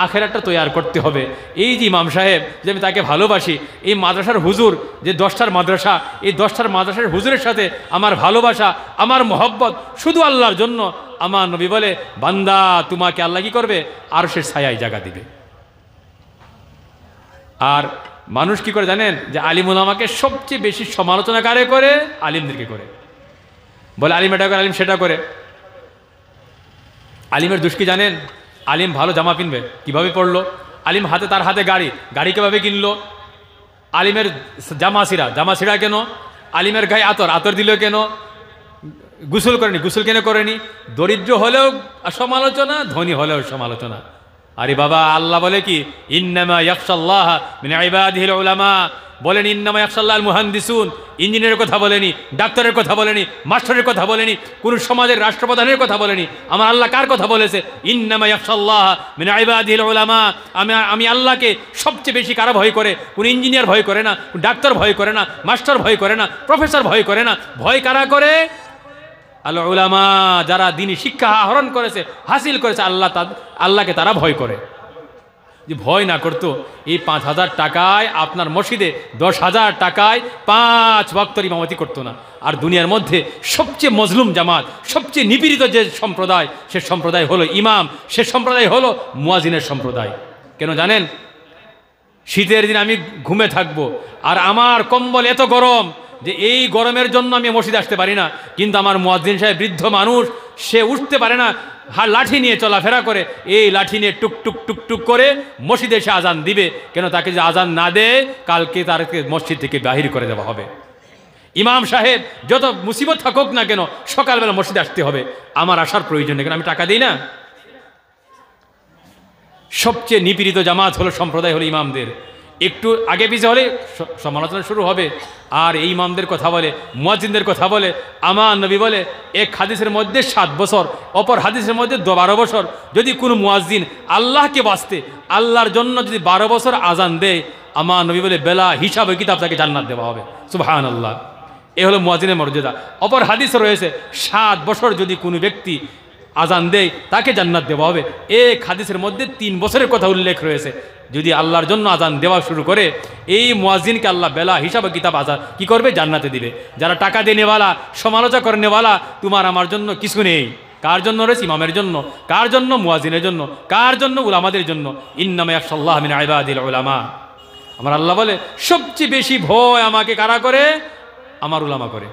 আখেরাতটা তৈয়ার করতে হবে। এই যে ইমাম সাহেব, যে আমি তাকে ভালোবাসি, এই মাদ্রাসার হুজুর, যে 10টার মাদ্রাসা, এই 10টার মাদ্রাসার হুজুরের সাথে আমার ভালোবাসা, আমার মহব্বত শুধু আল্লাহর জন্য। আমার নবী বলে, বান্দা তোমাকে আল্লাহ কি করবে? আরশের ছায়ায় জায়গা দিবে। আর মানুষ কি করে জানেন? যে আলিম উলামাকে সবচেয়ে বেশি সমালোচনা কারে করে? আলিমদেরকে করে। বলে আলিম এটা করে, আলিম সেটা করে। আলিমের দুষ্কি জানেন? আলিম ভালো জামা কিনবে, কিভাবে পড়লো? আলিম তার হাতে গাড়ি, গাড়ি কিভাবে কিনলো? আলিমের জামা ছিঁড়া কেন? আলিমের গায়ে আতর দিল কেন? গোসল করেনি, গোসল কেন করেনি? দরিদ্র হলেও সমালোচনা, ধনী হলেও সমালোচনা। আরে বাবা, আল্লাহ বলে কি, ইন্নামা ইয়াখশাল্লাহ মিন ইবাদিহিল উলামা, বলেন ইন্নামা ইয়াখশাল্লাহ আল মুহান্দিসুন। ইঞ্জিনিয়ারের কথা বলেনি, ডাক্তারের কথা বলেনি, মাস্টারের কথা বলেনি, কোন সমাজের রাষ্ট্রপ্রধানের কথা বলেনি। আমার আল্লাহ কার কথা বলেছে? ইন্নামা ইয়াখশাল্লাহ মিন ইবাদিহিল উলামা। আমি আল্লাহকে সবচেয়ে বেশি কারা ভয় করে? কোন ইঞ্জিনিয়ার ভয় করে না, কোন ডাক্তার ভয় করে না, মাস্টার ভয় করে না, প্রফেসর ভয় করে না। ভয় কারা করে? আল উলামা, যারা দ্বীনি শিক্ষা আহরণ করেছে, হাসিল করেছে, আল্লাহকে তারা ভয় করে। যে ভয় না করতো, এই 5,000 টাকায় আপনার মসজিদে 10,000 টাকায় 5 ওয়াক্ত ইমামতি করতো না। আর দুনিয়ার মধ্যে সবচেয়ে মজলুম জামাত, সবচেয়ে নিপীড়িত যে সম্প্রদায়, সে সম্প্রদায় হলো ইমাম, সে সম্প্রদায় হলো মুয়াজ্জিনের সম্প্রদায়। কেন জানেন? শীতের দিন আমি ঘুমে থাকবো, আর আমার কম্বল এত গরম যে এই গরমের জন্য আমি মসজিদে আসতে পারি না। কিন্তু আমার মুয়াজ্জিন সাহেব বৃদ্ধ মানুষ, সে উঠতে পারে না, লাঠি নিয়ে চলাফেরা করে, এই লাঠি নিয়ে টুকটুক টুকটুক করে মসজিদে এসে আজান দিবে। কেন? তাকে যে আজান না দেয়, কালকে তাকে মসজিদ থেকে বাহির করে দেওয়া হবে। ইমাম সাহেব যত মুসিবত থাকুক না কেন, সকালবেলা মসজিদে আসতে হবে। আমার আসার প্রয়োজন নেই, কেন আমি টাকা দিই না। সবচেয়ে নিপীড়িত জামাত হলো, সম্প্রদায় হলো ইমামদের। একটু আগে পিছিয়ে হলে সমালোচনা শুরু হবে। আর এই ইমামদের কথা বলে, মুয়াজ্জিনদের কথা বলে, আমার নবী বলে এক হাদিসের মধ্যে 7 বছর, অপর হাদিসের মধ্যে 12 বছর। যদি কোনো মুয়াজ্জিন আল্লাহকে বাঁচতে, আল্লাহর জন্য যদি 12 বছর আজান দেয়, আমার নবী বলে বেলা হিসাবে কিতাব তাকে জান্নাত দেওয়া হবে। সুবহানাল্লাহ। এ হলো মুয়াজ্জিনের মর্যাদা। অপর হাদিসে রয়েছে 7 বছর যদি কোনো ব্যক্তি আজান দেয়, তাকে জান্নাত দেওয়া হবে। এক হাদিসের মধ্যে 3 বছরের কথা উল্লেখ রয়েছে। যদি আল্লাহর জন্য আজান দেওয়া শুরু করে, এই মুয়াজ্জিনকে আল্লাহ বেলা হিসাবে কিতাব আজান কি করবে? জান্নাতে দিবে। যারা টাকা দিয়ে নেওয়ালা, সমালোচনা করে নেওয়ালা, তোমার আমার জন্য কিছু নেই। কার জন্য রয়েছে? ইমামের জন্য। কার জন্য? মুয়াজ্জিনের জন্য। কার জন্য? উলামাদের জন্য। ইন্নামা ইয়াখশাল্লাহ মিন ইবাদিল উলামা। আমার আল্লাহ বলে, সবচেয়ে বেশি ভয় আমাকে কারা করে? আমার উলামা করে।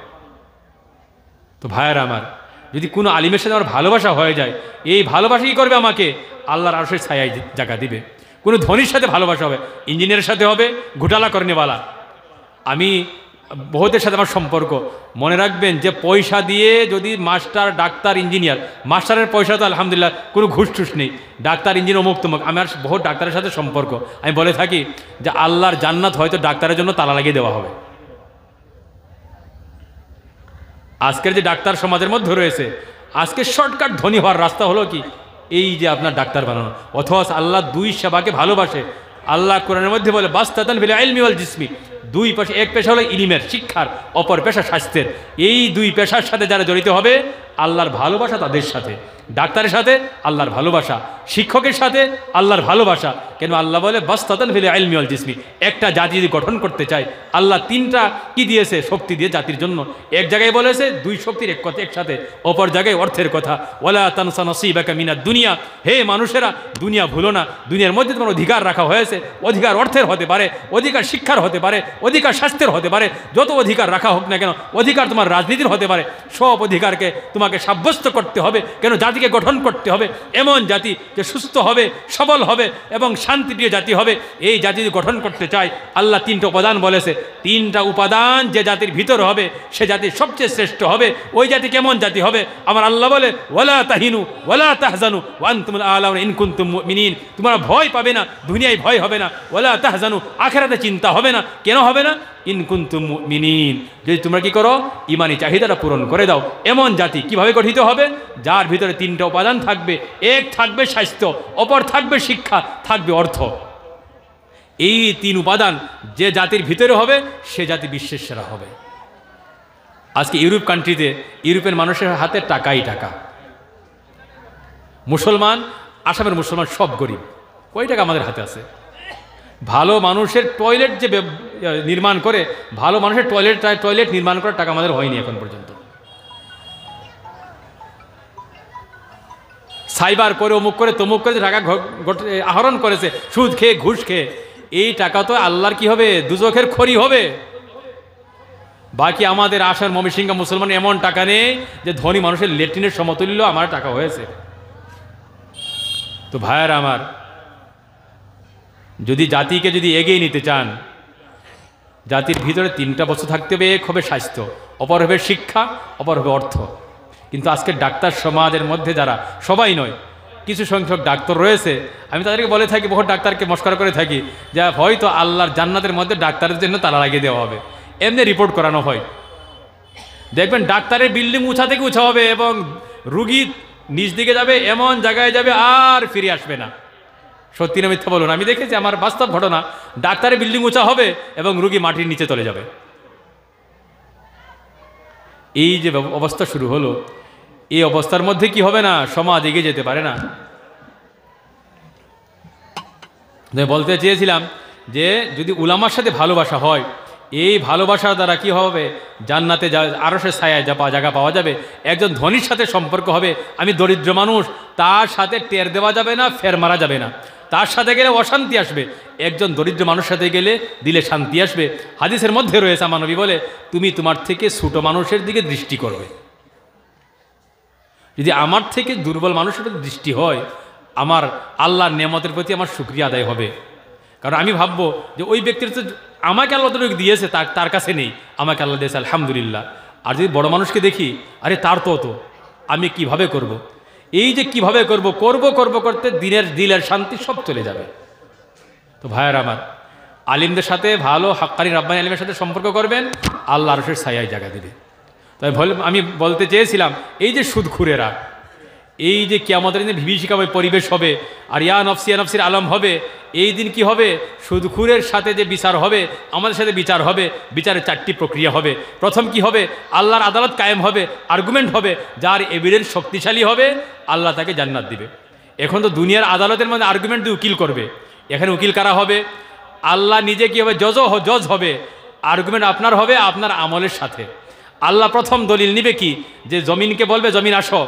তো ভাইয়েরা আমার, যদি কোনো আলিমের সাথে আমার ভালোবাসা হয়ে যায়, এই ভালোবাসা কি করবে? আমাকে আল্লাহর আরশের ছায়ায় জায়গা দিবে। কোনো ধনীর সাথে ভালোবাসা হবে, ইঞ্জিনিয়ারের সাথে হবে, ঘোটালা করেনেওয়ালা। আমি বহুতের সাথে আমার সম্পর্ক, মনে রাখবেন যে পয়সা দিয়ে যদি মাস্টার, ডাক্তার, ইঞ্জিনিয়ার, মাস্টারের পয়সা তো আলহামদুলিল্লাহ কোনো ঘুষ টুস নেই, ডাক্তার, ইঞ্জিনিয়ার, অমুক তমুক। আমার বহু ডাক্তারের সাথে সম্পর্ক। আমি বলে থাকি যে আল্লাহর জান্নাত হয়তো ডাক্তারের জন্য তালা লাগিয়ে দেওয়া হবে। আজকের যে ডাক্তার সমাজের মধ্যে রয়েছে, আজকে শর্টকাট ধনী হওয়ার রাস্তা হলো কি? এই যে আপনার ডাক্তার বানানো। অথচ আল্লাহ 2 সেবাকে ভালোবাসে। আল্লাহ কোরআনের মধ্যে বলে, বাস্তাতান বিল ইলমি ওয়াল জিসমি। 2 পেশা, এক পেশা হলো ইলমের, শিক্ষার, অপর পেশা স্বাস্থ্যের। এই 2 পেশার সাথে যারা জড়িত হবে, আল্লাহর ভালোবাসা তাদের সাথে। ডাক্তারের সাথে আল্লাহর ভালোবাসা, শিক্ষকের সাথে আল্লাহর ভালোবাসা। কেন? আল্লাহ বলে বাস্তাতান বিল ইলমি ওয়াল জিসমি। একটা জাতি যদি গঠন করতে চায়, আল্লাহ 3টা কি দিয়েছে? শক্তি দিয়ে জাতির জন্য। এক জায়গায় বলেছে 2 শক্তির এক কথা একসাথে, অপর জায়গায় অর্থের কথা। ওয়ালা তানসা নসিবাকা মিনাদ দুনিয়া। হে মানুষেরা, দুনিয়া ভুলো না। দুনিয়ার মধ্যে তোমার অধিকার রাখা হয়েছে। অধিকার অর্থের হতে পারে, অধিকার শিক্ষার হতে পারে, অধিকার স্বাস্থ্যের হতে পারে। যত অধিকার রাখা হোক না কেন, অধিকার তোমার রাজনীতির হতে পারে। সব অধিকারকে তোমাকে সাব্যস্ত করতে হবে। কেন? জাতিকে গঠন করতে হবে এমন জাতি যে সুস্থ হবে, সবল হবে এবং শান্তিপ্রিয় জাতি হবে। এই জাতি যদি গঠন করতে চায়, আল্লাহ 3টা উপাদান বলেছে। 3টা উপাদান যে জাতির ভিতর হবে, সে জাতি সবচেয়ে শ্রেষ্ঠ হবে। ওই জাতি কেমন জাতি হবে? আমার আল্লাহ বলে, ওয়ালা তাহিনু ওয়ালা তাহজানু ওয়া আনতুমুল আ'লাউনা ইন কুনতুম মুমিনিন। তোমরা ভয় পাবে না, দুনিয়ায় ভয় হবে না। ওয়ালা তাহজানু, আখিরাতে চিন্তা হবে না। কেন হবে না? ইন কুনতুম মুমিনিন, যদি তোমরা কি করো? ইমানি চাহিদাটা পূরণ করে দাও। এমন জাতি কিভাবে গঠিত হবে? যার ভিতরে 3টা উপাদান থাকবে। এক থাকবে স্বাস্থ্য, অপর থাকবে শিক্ষা, থাকবে অর্থ। এই 3 উপাদান যে জাতির ভিতরে হবে সে জাতি বিশ্বের সেরা হবে। আজকে ইউরোপ কান্ট্রিতে ইউরোপের মানুষের হাতে টাকাই টাকা। মুসলমান, আসামের মুসলমান সব গরিব, কয় টাকা আমাদের হাতে আছে? ভালো মানুষের টয়লেট যে নির্মাণ করে, ভালো মানুষের টয়লেট নির্মাণ করার টাকা আমাদের হয়নি এখন পর্যন্ত। সাইবার করে, অমুক করে, তমুক করে টাকা আহরণ করেছে, সুদ খেয়ে, ঘুষ খেয়ে। এই টাকা তো আল্লাহর কি হবে? দুজখের খড়ি হবে। বাকি আমাদের আসার ময়মনসিংহ মুসলমান এমন টাকা নেই যে ধনী মানুষের ল্যাট্রিনের সমতুল্য আমার টাকা হয়েছে। তো ভাইয়ার আমার, যদি জাতিকে যদি এগিয়ে নিতে চান, জাতির ভিতরে 3টা বস্তু থাকতে হবে। এক হবে স্বাস্থ্য, অপর হবে শিক্ষা, অপর হবে অর্থ। কিন্তু আজকে ডাক্তার সমাজের মধ্যে যারা, সবাই নয়, কিছু সংখ্যক ডাক্তার রয়েছে, আমি তাদেরকে বলে থাকি, বহু ডাক্তারকে মস্করা করে থাকি, যা হয়তো আল্লাহর জান্নাতের মধ্যে ডাক্তারের জন্য তালা লাগিয়ে দেওয়া হবে, এমনি রিপোর্ট করানো হয়। দেখবেন ডাক্তারের বিল্ডিং উঁচা থেকে উঁচা হবে এবং রুগী নিচ দিকে যাবে, এমন জায়গায় যাবে আর ফিরে আসবে না। সত্যি না মিথ্যা বলুন? আমি দেখেছি, আমার বাস্তব ঘটনা। ডাক্তারের বিল্ডিং উঁচা হবে এবং রুগী মাটির নিচে চলে যাবে। এই যে অবস্থা শুরু হলো, এই অবস্থার মধ্যে কি হবে না? সমাজ এগিয়ে যেতে পারে না। বলতে চেয়েছিলাম যে যদি উলামার সাথে ভালোবাসা হয়, এই ভালোবাসার দ্বারা কি হবে? জান্নাতে আরশের ছায়ায় জায়গা পাওয়া যাবে। একজন ধনীর সাথে সম্পর্ক হবে, আমি দরিদ্র মানুষ, তার সাথে টের দেওয়া যাবে না, ফের মারা যাবে না। তার সাথে গেলে অশান্তি আসবে, একজন দরিদ্র মানুষের সাথে গেলে দিলে শান্তি আসবে। হাদিসের মধ্যে রয়েছে, আমার নবী বলে, তুমি তোমার থেকে ছোট মানুষের দিকে দৃষ্টি করবে। যদি আমার থেকে দুর্বল মানুষের দৃষ্টি হয়, আমার আল্লাহর নেমতের প্রতি আমার শুকরিয়া আদায় হবে। কারণ আমি ভাববো যে ওই ব্যক্তির তো আমাকে আল্লাহ যতটুকু দিয়েছে তার কাছে নেই, আমাকে আল্লাহ দিয়েছে, আলহামদুলিল্লাহ। আর যদি বড় মানুষকে দেখি, আরে তার তো আমি কিভাবে করব। এই যে কিভাবে করব করতে দিলের শান্তি সব চলে যাবে। তো ভাইয়ার আমার, আলিমদের সাথে ভালো হাক্কানি রাব্বানি আলিমের সাথে সম্পর্ক করবেন, আল্লাহ আরশের ছায়ায় জায়গা দিবে। তাই আমি বলতে চেয়েছিলাম, এই যে সুদখুরেরা, এই যে কিয়ামতের দিনে বিভীষিকাময় পরিবেশ হবে, আর ইয়া নফসির আলম হবে। এই দিন কি হবে? সুদখুরের সাথে যে বিচার হবে, আমাদের সাথে বিচার হবে। বিচারের 4টি প্রক্রিয়া হবে। প্রথম কি হবে? আল্লাহর আদালত কায়েম হবে, আর্গুমেন্ট হবে। যার এভিডেন্স শক্তিশালী হবে, আল্লাহ তাকে জান্নাত দিবে। এখন তো দুনিয়ার আদালতের মধ্যে আর্গুমেন্ট দিয়ে উকিল করবে, এখানে উকিল কারা হবে? আল্লাহ নিজে কি হবে? জজ হবে। আর্গুমেন্ট আপনার হবে আপনার আমলের সাথে। আল্লাহ প্রথম দলিল নিবে কি? যে জমিনকে বলবে, জমিন আসো,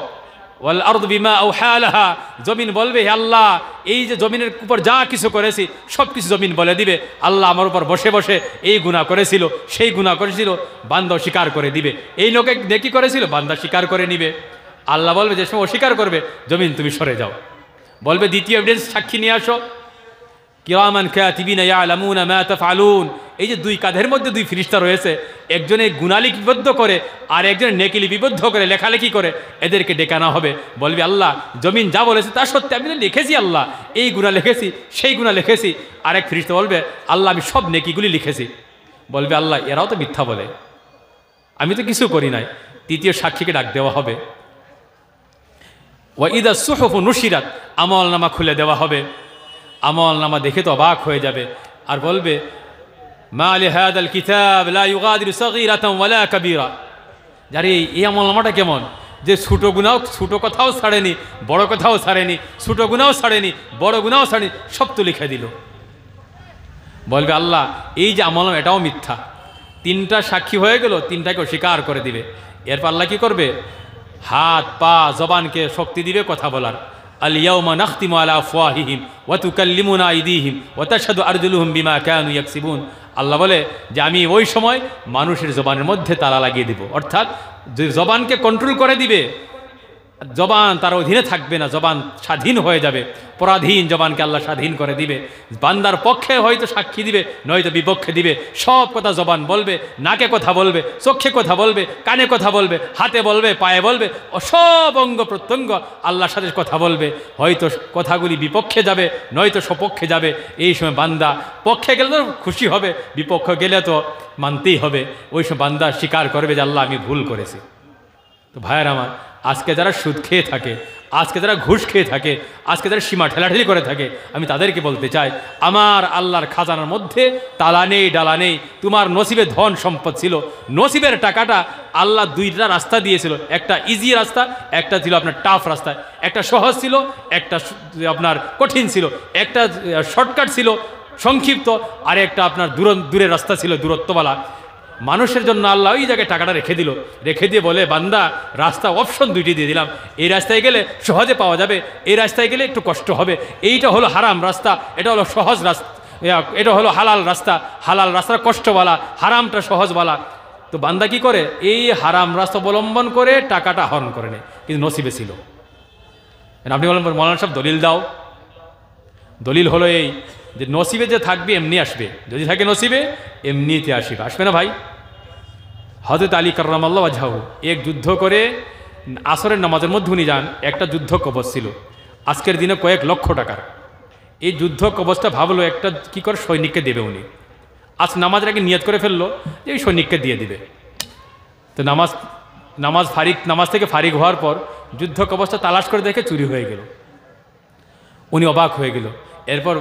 ওয়াল আরদু বিমা আওহালাহা, জমিন বলবে, হে আল্লাহ, এই যে জমিনের উপর যা কিছু করেছি সব কিছু জমিন বলে দিবে, আল্লাহ আমার উপর বসে বসে এই গুনাহ করেছিল, সেই গুনাহ করেছিল, বান্দা স্বীকার করে দিবে। এই লোকে নেকি করেছিল, বান্দা স্বীকার করে নিবে। আল্লাহ বলবে, যে সময় অস্বীকার করবে, জমিন তুমি সরে যাও। বলবে, দ্বিতীয় এভিডেন্স, সাক্ষী নিয়ে আসো। কিরামান কাতিবিনা ইয়ালামুনা মা তাফআলুন, এই যে 2 কাঁধের মধ্যে 2 ফেরেশতা রয়েছে, একজনে গুনাহ লিপিবদ্ধ করে আর একজনে নেকি লিপিবদ্ধ করে, লেখালেখি করে, এদেরকে ডেকানো হবে। বলবি, আল্লাহ জমিন যা বলেছে তা সত্যি, আমি তো লিখেছি, আল্লাহ এই গুনাহ লিখেছি, সেই গুনাহ লিখেছি। আরেক ফেরেশতা বলবে, আল্লাহ আমি সব নেকিগুলি লিখেছি। বলবে, আল্লাহ এরাও তো মিথ্যা বলে, আমি তো কিছু করি নাই। তৃতীয় সাক্ষীকে ডাক দেওয়া হবে। ওয়া ইদা সুহুফু নুশিরাত, আমল নামা খুলে দেওয়া হবে। আমল নামা দেখে তো অবাক হয়ে যাবে, আর বলবে, মা লিহাদাল কিতাব লা ইউগাদিরু সাগীরাতান ওয়ালা কাবীরা। যারে এই আমল নামাটা কেমন, যে ছোট কথাও ছাড়েনি, বড় কথাও ছাড়েনি, ছোট গুনাহও ছাড়েনি, বড় গুনাহও ছাড়েনি, সব তো লিখে দিল। বলবে, আল্লাহ এই যে আমল নামা এটাও মিথ্যা। 3টা সাক্ষী হয়ে গেল, 3টাকে অস্বীকার করে দিবে। এরপর আল্লাহ কি করবে? হাত পা জবানকে শক্তি দিবে কথা বলার। আল ইয়াউমা নাখতিমু আলা আফওয়াহিহিম ওয়া তুকাল্লিমুনা আইদিহিম ওয়া তাশহাদু আরজুলুহুম বিমা কানু ইয়াকসিবুন। আল্লাহ বলে যে আমি ওই সময় মানুষের জবানের মধ্যে তালা লাগিয়ে দিব, অর্থাৎ যে জবানকে কন্ট্রোল করে দিবে, জবান তার অধীনে থাকবে না, জবান স্বাধীন হয়ে যাবে। পরাধীন জবানকে আল্লাহ স্বাধীন করে দিবে। বান্দার পক্ষে হয়তো সাক্ষী দিবে, নয়তো বিপক্ষে দিবে। সব কথা জবান বলবে, নাকে কথা বলবে, চোখে কথা বলবে, কানে কথা বলবে, হাতে বলবে, পায়ে বলবে, সব অঙ্গ প্রত্যঙ্গ আল্লাহর সাথে কথা বলবে। হয়তো কথাগুলি বিপক্ষে যাবে, নয়তো সপক্ষে যাবে। এই সময় বান্দা পক্ষে গেলে তো খুশি হবে, বিপক্ষে গেলে তো মানতেই হবে। ওই সময় বান্দা স্বীকার করবে যে আল্লাহ আমি ভুল করেছি। তো ভাইয়ের আমার, আজকে যারা সুদ খেয়ে থাকে, আজকে যারা ঘুষ খেয়ে থাকে, আজকে যারা সীমা ঠেলাঠেলি করে থাকে, আমি তাদেরকে বলতে চাই, আমার আল্লাহর খাজানার মধ্যে তালা নেই, ডালা নেই। তোমার নসিবে ধন সম্পদ ছিল, নসিবের টাকাটা আল্লাহ দুইটা রাস্তা দিয়েছিল, একটা ইজি রাস্তা, একটা ছিল আপনার টাফ রাস্তা, একটা সহজ ছিল, একটা আপনার কঠিন ছিল, একটা শর্টকাট ছিল সংক্ষিপ্ত, আর একটা আপনার দূরের রাস্তা ছিল দূরত্বওয়ালা। মানুষের জন্য আল্লাহ ওই জায়গায় টাকাটা রেখে দিয়ে বলে, বান্দা রাস্তা অপশন দুইটি দিয়ে দিলাম, এই রাস্তায় গেলে সহজে পাওয়া যাবে, এই রাস্তায় গেলে একটু কষ্ট হবে, এইটা হলো হারাম রাস্তা, এটা হলো সহজ রাস্তা, এটা হলো হালাল রাস্তা, হালাল রাস্তা কষ্টওয়ালা, হারামটা সহজওয়ালা। তো বান্দা কি করে, এই হারাম রাস্তা অবলম্বন করে টাকাটা হরণ করে নেয়, কিন্তু নসিবে ছিল। আপনি বলেন মৌলানা সাহেব দলিল দাও। দলিল হলো এই যে নসিবে যে থাকবে এমনি আসবে, যদি থাকে নসিবে এমনিতে আসবে, আসবে না ভাই। হযরত আলী কাররামাল্লাহু ওয়াজহাহু এক যুদ্ধ করে আসরের নামাজের মধ্যে উনি যান, একটা যুদ্ধ কবচ ছিল আজকের দিনে কয়েক লক্ষ টাকার। এই যুদ্ধ কবচটা ভাবলো একটা কি করে সৈনিককে দেবে উনি। আজ নামাজের আগে নিয়ত করে ফেললো যে এই সৈনিককে দিয়ে দিবে। তো নামাজ থেকে ফারিগ হওয়ার পর যুদ্ধ কবচটা তালাশ করে দেখে চুরি হয়ে গেল। উনি অবাক হয়ে গেল। এরপর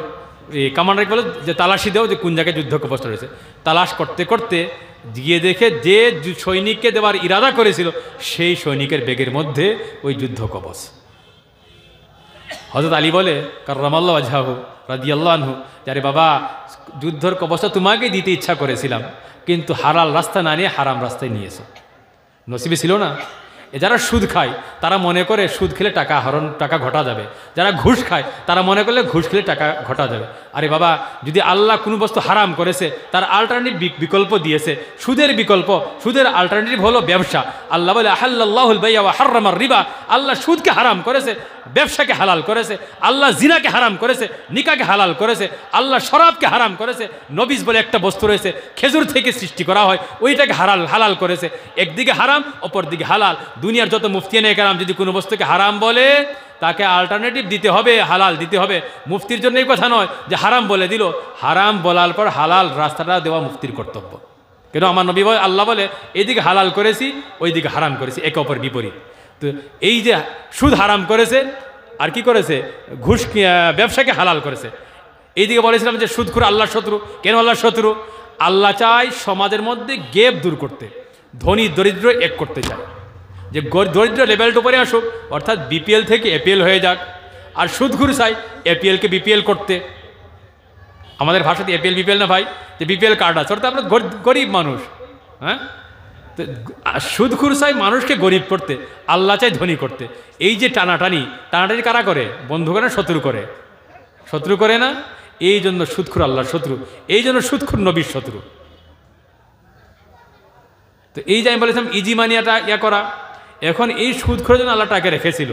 কমান্ডার বলে যে তালাশি দেও যে কোন জায়গায় যুদ্ধ কবচটা রয়েছে। তালাশ করতে করতে গিয়ে দেখে যে সৈনিককে দেওয়ার ইরাদা করেছিল সেই সৈনিকের ব্যাগের মধ্যে ওই যুদ্ধ কবচ। হযরত আলী বলে কাররামাল্লাহু ওয়াজহাহু রাদিয়াল্লাহু আনহু, আরে বাবা, যুদ্ধর কবচটা তোমাকে দিতে ইচ্ছা করেছিলাম, কিন্তু হালাল রাস্তা না নিয়ে হারাম রাস্তায় নিয়েছো, নসিবে ছিল না। যারা সুদ খায় তারা মনে করে সুদ খেলে টাকা ঘটা যাবে, যারা ঘুষ খায় তারা মনে করলে ঘুষ খেলে টাকা ঘটা যাবে। আরে বাবা, যদি আল্লাহ কোনো বস্তু হারাম করেছে তার আল্টারনেটিভ বিকল্প দিয়েছে, সুদের বিকল্প, সুদের আল্টারনেটিভ হলো ব্যবসা। আল্লাহ বলে আহাল্লাল্লাহুল বাই'a ওয়া হাররামার রিবা, আল্লাহ সুদকে হারাম করেছে, ব্যবসাকে হালাল করেছে, আল্লাহ জিনাকে হারাম করেছে, নিকাকে হালাল করেছে, আল্লাহ শরাবকে হারাম করেছে। নবিজ বলে একটা বস্তু রয়েছে খেজুর থেকে সৃষ্টি করা হয়, ওইটাকে হালাল করেছে। একদিকে হারাম, অপর দিকে হালাল। দুনিয়ার যত মুফতিয়ানে কেরাম যদি কোনো বস্তুকে হারাম বলে তাকে আল্টারনেটিভ দিতে হবে, হালাল দিতে হবে। মুফতির জন্য এই কথা নয় যে হারাম বলে দিল, হারাম বলার পর হালাল রাস্তাটা দেওয়া মুফতির কর্তব্য। কেন আমার নবী আল্লাহ বলে এইদিকে হালাল করেছি, ওইদিকে হারাম করেছি, একে অপর বিপরীত। তো এই যে সুদ হারাম করেছে আর কি করেছে, ঘুষ ব্যবসাকে হালাল করেছে। এইদিকে বলেছিলাম যে সুদখোর আল্লাহর শত্রু। কেন আল্লাহর শত্রু? আল্লাহ চায় সমাজের মধ্যে গ্যাপ দূর করতে, ধনী দরিদ্র এক করতে চায়, যে দরিদ্র লেভেলটা উপরে আসুক, অর্থাৎ বিপিএল থেকে এপিএল হয়ে যাক। আর সুদখোর চাই এপিএলকে বিপিএল করতে। আমাদের ভাষাতে এপিএল বিপিএল না ভাই, যে বিপিএল কার্ড আছে, অর্থাৎ আমরা গরিব মানুষ। হ্যাঁ, তো সুদখোর চাই মানুষকে গরিব করতে, আল্লাহ চাই ধনী করতে। এই যে টানাটানি কারা করে? বন্ধু করে না শত্রু করে? শত্রু করে না? এই জন্য সুদখোর আল্লাহর শত্রু, এই জন্য সুদখোর নবীর শত্রু। তো এই যে আমি বলেছিলাম ইজি মানিয়াটা করা, এখন এই সুদখোরের জন্য আল্লাহ টাকা রেখেছিল।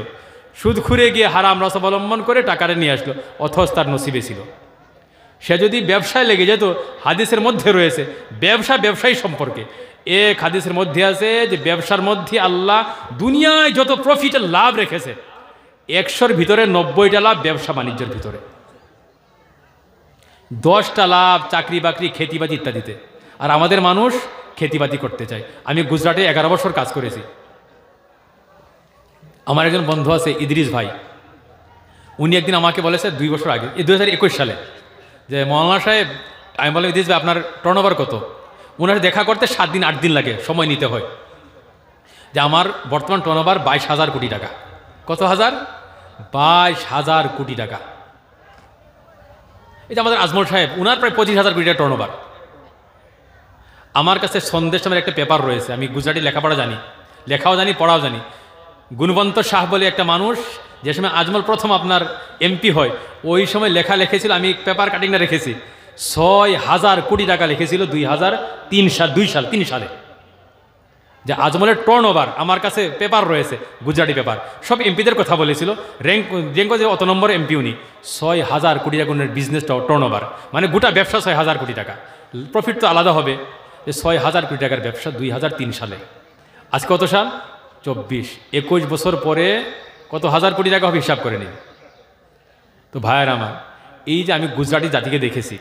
সুদখোরে গিয়ে হারাম রাস্তা অবলম্বন করে টাকাটা নিয়ে আসলো, অথচ তার নসিবে ছিল। সে যদি ব্যবসায় লেগে যেত, হাদিসের মধ্যে রয়েছে ব্যবসায়ী সম্পর্কে এক হাদিসের মধ্যে আছে যে ব্যবসার মধ্যে আল্লাহ দুনিয়ায় যত প্রফিটের লাভ রেখেছে 100-র ভিতরে 90টা লাভ ব্যবসা বাণিজ্যের ভিতরে, 10টা লাভ চাকরি বাকরি খেতিবাতি ইত্যাদিতে। আর আমাদের মানুষ খেতিবাতি করতে চায়। আমি গুজরাটে 11 বছর কাজ করেছি। আমার একজন বন্ধু আছে ইদ্রিস ভাই, উনি একদিন আমাকে বলেছে 2 বছর আগে, 2021 সালে, যে মৌলানা সাহেব, আমি বললাম ইদ্রিস ভাই আপনার টার্নওভার কত? ওনার দেখা করতে 7 দিন 8 দিন লাগে, সময় নিতে হয়। যে আমার বর্তমান টার্নওভার 22,000 কোটি টাকা। কত হাজার? 22,000 কোটি টাকা। এই যে আমাদের আজমল সাহেব, ওনার প্রায় 25,000 কোটি টাকা টার্নওভার। আমার কাছে সন্দেশ নামের একটা পেপার রয়েছে, আমি গুজরাটি লেখাপড়া জানি, লেখাও জানি, পড়াও জানি। গুণবন্ত শাহ বলে একটা মানুষ, যে সময় আজমল প্রথম আপনার এমপি হয়, ওই সময় লেখা লিখেছিল, আমি পেপার কাটিংটা রেখেছি, 6,000 কোটি টাকা লিখেছিল 2003 সালে। যে আজমলের টার্নওভার, আমার কাছে পেপার রয়েছে গুজরাটি পেপার, সব এমপিদের কথা বলেছিল। র্যাঙ্ক যে অত নম্বর এমপি উনি, 6,000 কোটি টাকা উনার বিজনেস টার্নওভার, মানে গোটা ব্যবসা 6,000 কোটি টাকা। প্রফিট তো আলাদা হবে, যে 6,000 কোটি টাকার ব্যবসা 2003 সালে। আজ কত সাল? 24। 21 বছর পরে কত হাজার কোটি টাকা হবে হিসাব করে নিন। তো ভাইয়ের আমার, এই যে আমি গুজরাটি জাতিকে দেখেছি,